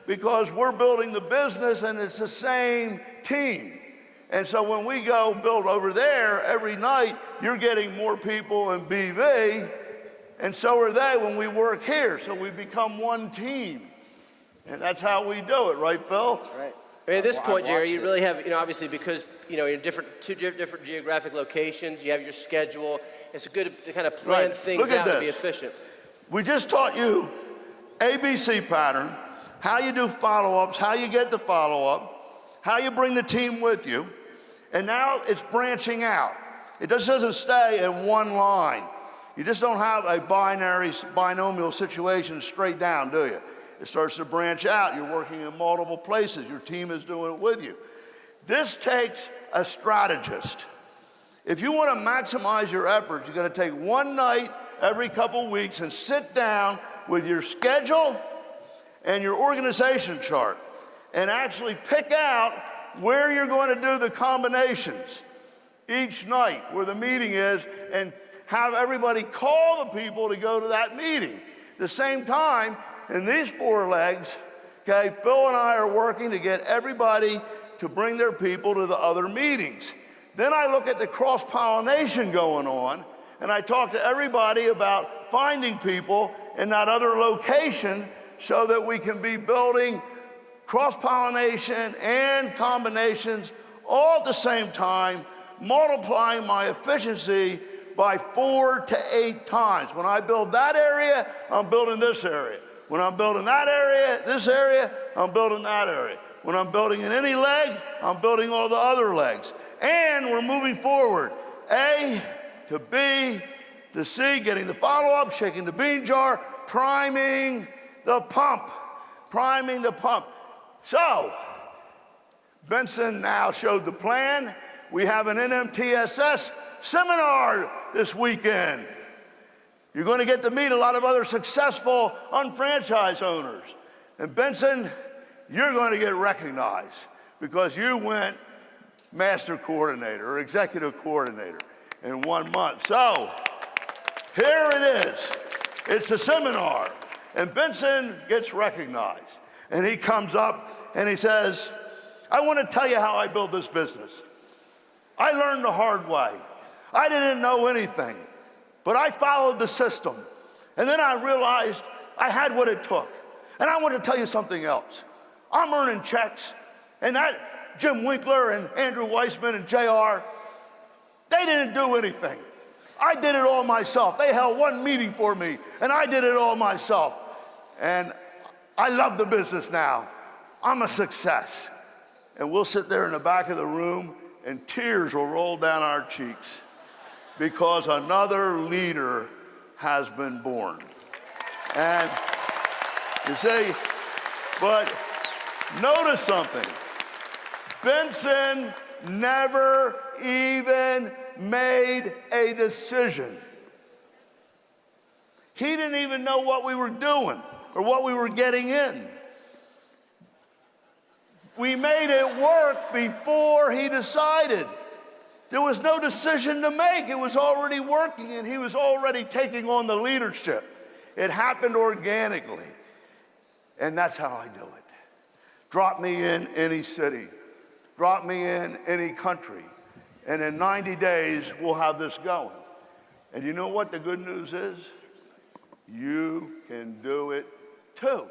because we're building the business and it's the same team. And so when we go build over there every night, you're getting more people in BV, and so are they when we work here. So we become one team. And that's how we do it, right, Phil? Right. I mean, at this point, Jerry, you really have, obviously because, you're in two different geographic locations, you have your schedule. It's good to kind of plan things out to be efficient. We just taught you ABC pattern, how you do follow-ups, how you get the follow-up, how you bring the team with you, and now it's branching out. It just doesn't stay in one line. You just don't have a binomial situation straight down, do you? It starts to branch out. You're working in multiple places. Your team is doing it with you. This takes a strategist. If you want to maximize your efforts, you're going to take one night every couple weeks and sit down with your schedule and your organization chart and actually pick out where you're going to do the combinations each night, where the meeting is, and have everybody call the people to go to that meeting. At the same time, in these 4 legs, okay, Phil and I are working to get everybody to bring their people to the other meetings. Then I look at the cross-pollination going on, and I talk to everybody about finding people in that other location so that we can be building cross-pollination and combinations all at the same time, multiplying my efficiency by 4 to 8 times. When I build that area, I'm building this area. When I'm building that area, this area, I'm building that area. When I'm building in any leg, I'm building all the other legs. And we're moving forward. A to B to C, getting the follow-up, shaking the bean jar, priming the pump. Priming the pump. So, Benson now showed the plan. We have an NMTSS seminar this weekend. You're going to get to meet a lot of other successful unfranchised owners. And Benson, you're going to get recognized because you went master coordinator or executive coordinator in 1 month. So here it is. It's a seminar. And Benson gets recognized. And he comes up and he says, I want to tell you how I build this business. I learned the hard way. I didn't know anything, but I followed the system. And then I realized I had what it took. And I want to tell you something else. I'm earning checks, and that Jim Winkler and Andrew Weissman and JR, they didn't do anything. I did it all myself. They held one meeting for me, and I did it all myself. And I love the business now. I'm a success. And we'll sit there in the back of the room, and tears will roll down our cheeks because another leader has been born. And you see, but notice something. Benson never even made a decision. He didn't even know what we were doing or what we were getting in. We made it work before he decided. There was no decision to make. It was already working, and he was already taking on the leadership. It happened organically. And that's how I do it. Drop me in any city. Drop me in any country. And in 90 days, we'll have this going. And you know what the good news is? You can do it too.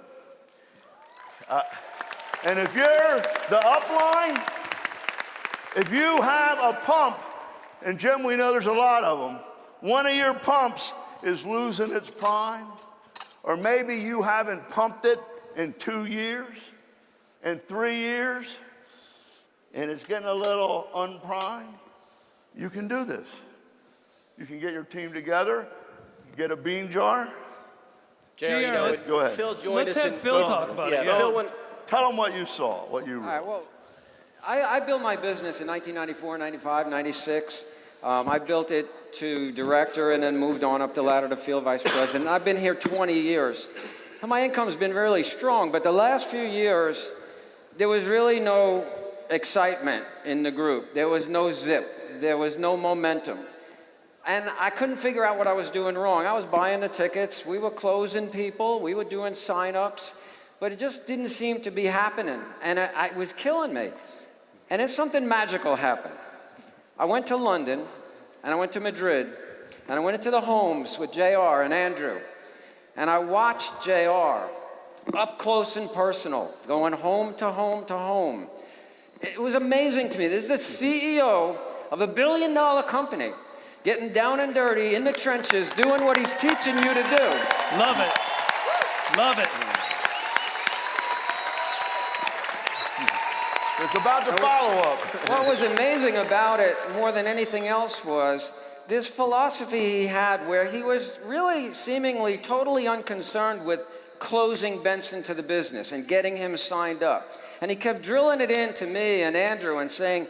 And if you're the upline, if you have a pump, and Jim, we know there's a lot of them, one of your pumps is losing its prime, or maybe you haven't pumped it in 2 years, in 3 years, and it's getting a little unprimed, you can do this. You can get your team together, get a bean jar. Jerry, you know, Go ahead. Phil joined Let's us have in Phil talk about it. Phil went, Tell them what you saw, what you All read. right, well, I built my business in 1994, 95, 96. I built it to director and then moved on up the ladder to field vice president. I've been here 20 years. And my income's been really strong, but the last few years, there was really no excitement in the group. There was no zip. There was no momentum. And I couldn't figure out what I was doing wrong. I was buying the tickets. We were closing people. We were doing sign-ups. But it just didn't seem to be happening. And it was killing me. And then something magical happened. I went to London, and I went to Madrid, and I went into the homes with JR and Andrew. And I watched JR up close and personal, going home to home to home. It was amazing to me. This is the CEO of a billion-dollar company, getting down and dirty in the trenches, doing what he's teaching you to do. Love it. Love it. It's about to follow up. What was amazing about it more than anything else was this philosophy he had where he was really seemingly totally unconcerned with closing Benson to the business and getting him signed up. And he kept drilling it into me and Andrew and saying,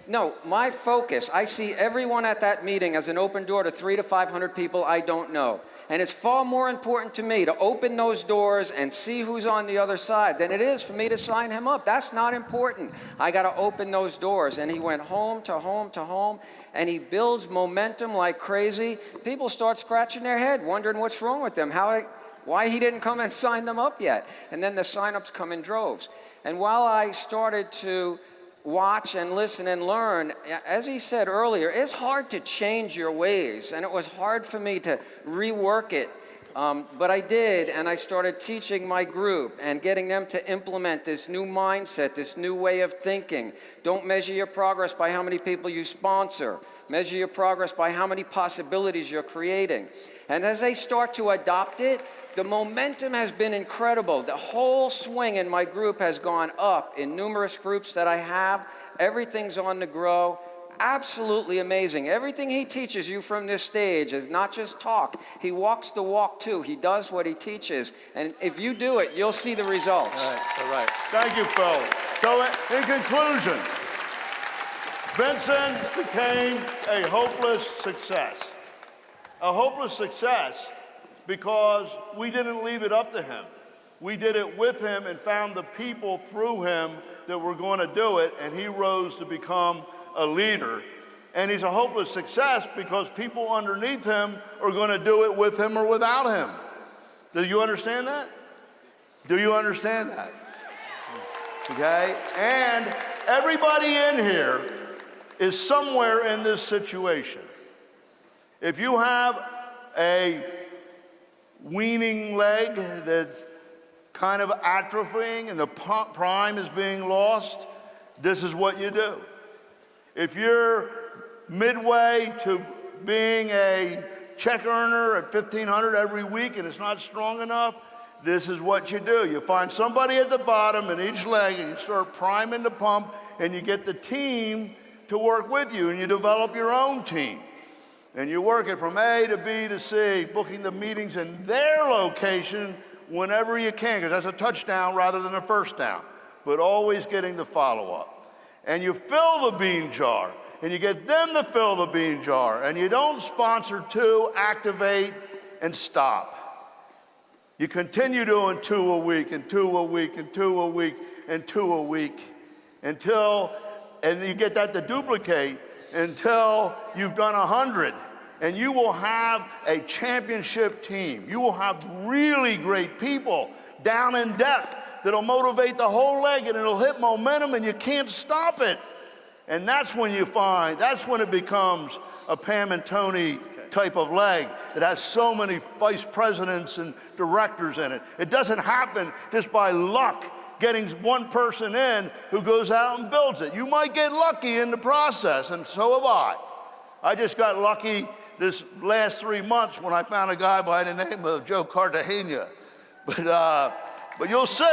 no, my focus, I see everyone at that meeting as an open door to 300 to 500 people I don't know. And it's far more important to me to open those doors and see who's on the other side than it is for me to sign him up. That's not important. I got to open those doors. And he went home to home to home, and he builds momentum like crazy. People start scratching their head, wondering what's wrong with them, why he didn't come and sign them up yet. And then the sign-ups come in droves. And while I started to watch and listen and learn, as he said earlier, it's hard to change your ways, and it was hard for me to rework it, but I did, and I started teaching my group and getting them to implement this new mindset, this new way of thinking. Don't measure your progress by how many people you sponsor. Measure your progress by how many possibilities you're creating. And as they start to adopt it, the momentum has been incredible. The whole swing in my group has gone up in numerous groups that I have. Everything's on the grow. Absolutely amazing. Everything he teaches you from this stage is not just talk. He walks the walk too. He does what he teaches. And if you do it, you'll see the results. all right. Thank you, Phil. So in conclusion, Benson became a hopeless success. A hopeless success because we didn't leave it up to him. We did it with him and found the people through him that were going to do it, and he rose to become a leader. And he's a hopeless success because people underneath him are going to do it with him or without him. Do you understand that? Do you understand that? Okay? And everybody in here is somewhere in this situation. If you have a weaning leg that's kind of atrophying and the prime is being lost, this is what you do. If you're midway to being a check earner at $1,500 every week and it's not strong enough, this is what you do. You find somebody at the bottom in each leg and you start priming the pump and you get the team to work with you and you develop your own team. And you work it from A to B to C, booking the meetings in their location whenever you can, because that's a touchdown rather than a first down, but always getting the follow-up. And you fill the bean jar, and you get them to fill the bean jar, and you don't sponsor two, activate, and stop. You continue doing 2 a week, and 2 a week, and 2 a week, and 2 a week, and you get that to duplicate. until you've done 100. And you will have a championship team. You will have really great people down in depth that'll motivate the whole leg, and it'll hit momentum and you can't stop it. And that's when it becomes a Pam and Tony type of leg that has so many vice presidents and directors in it. It doesn't happen just by luck, getting one person in who goes out and builds it. You might get lucky in the process, and so have I. I just got lucky this last 3 months when I found a guy by the name of Joe Cartagena. But you'll see,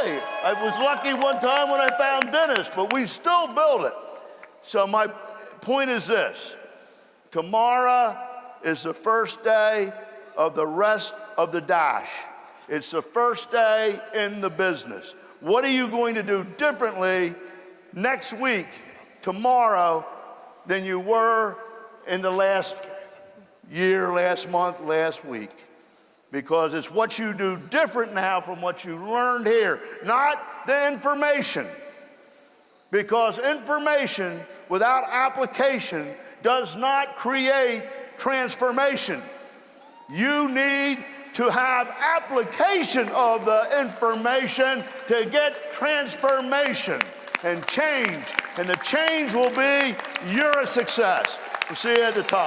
I was lucky one time when I found Dennis, but we still build it. So my point is this: tomorrow is the first day of the rest of the dash. It's the first day in the business. What are you going to do differently next week, tomorrow, than you were in the last year, last month, last week? Because it's what you do different now from what you learned here, not the information. Because information without application does not create transformation. You need to have application of the information to get transformation and change. And the change will be you're a success. We'll see you at the top.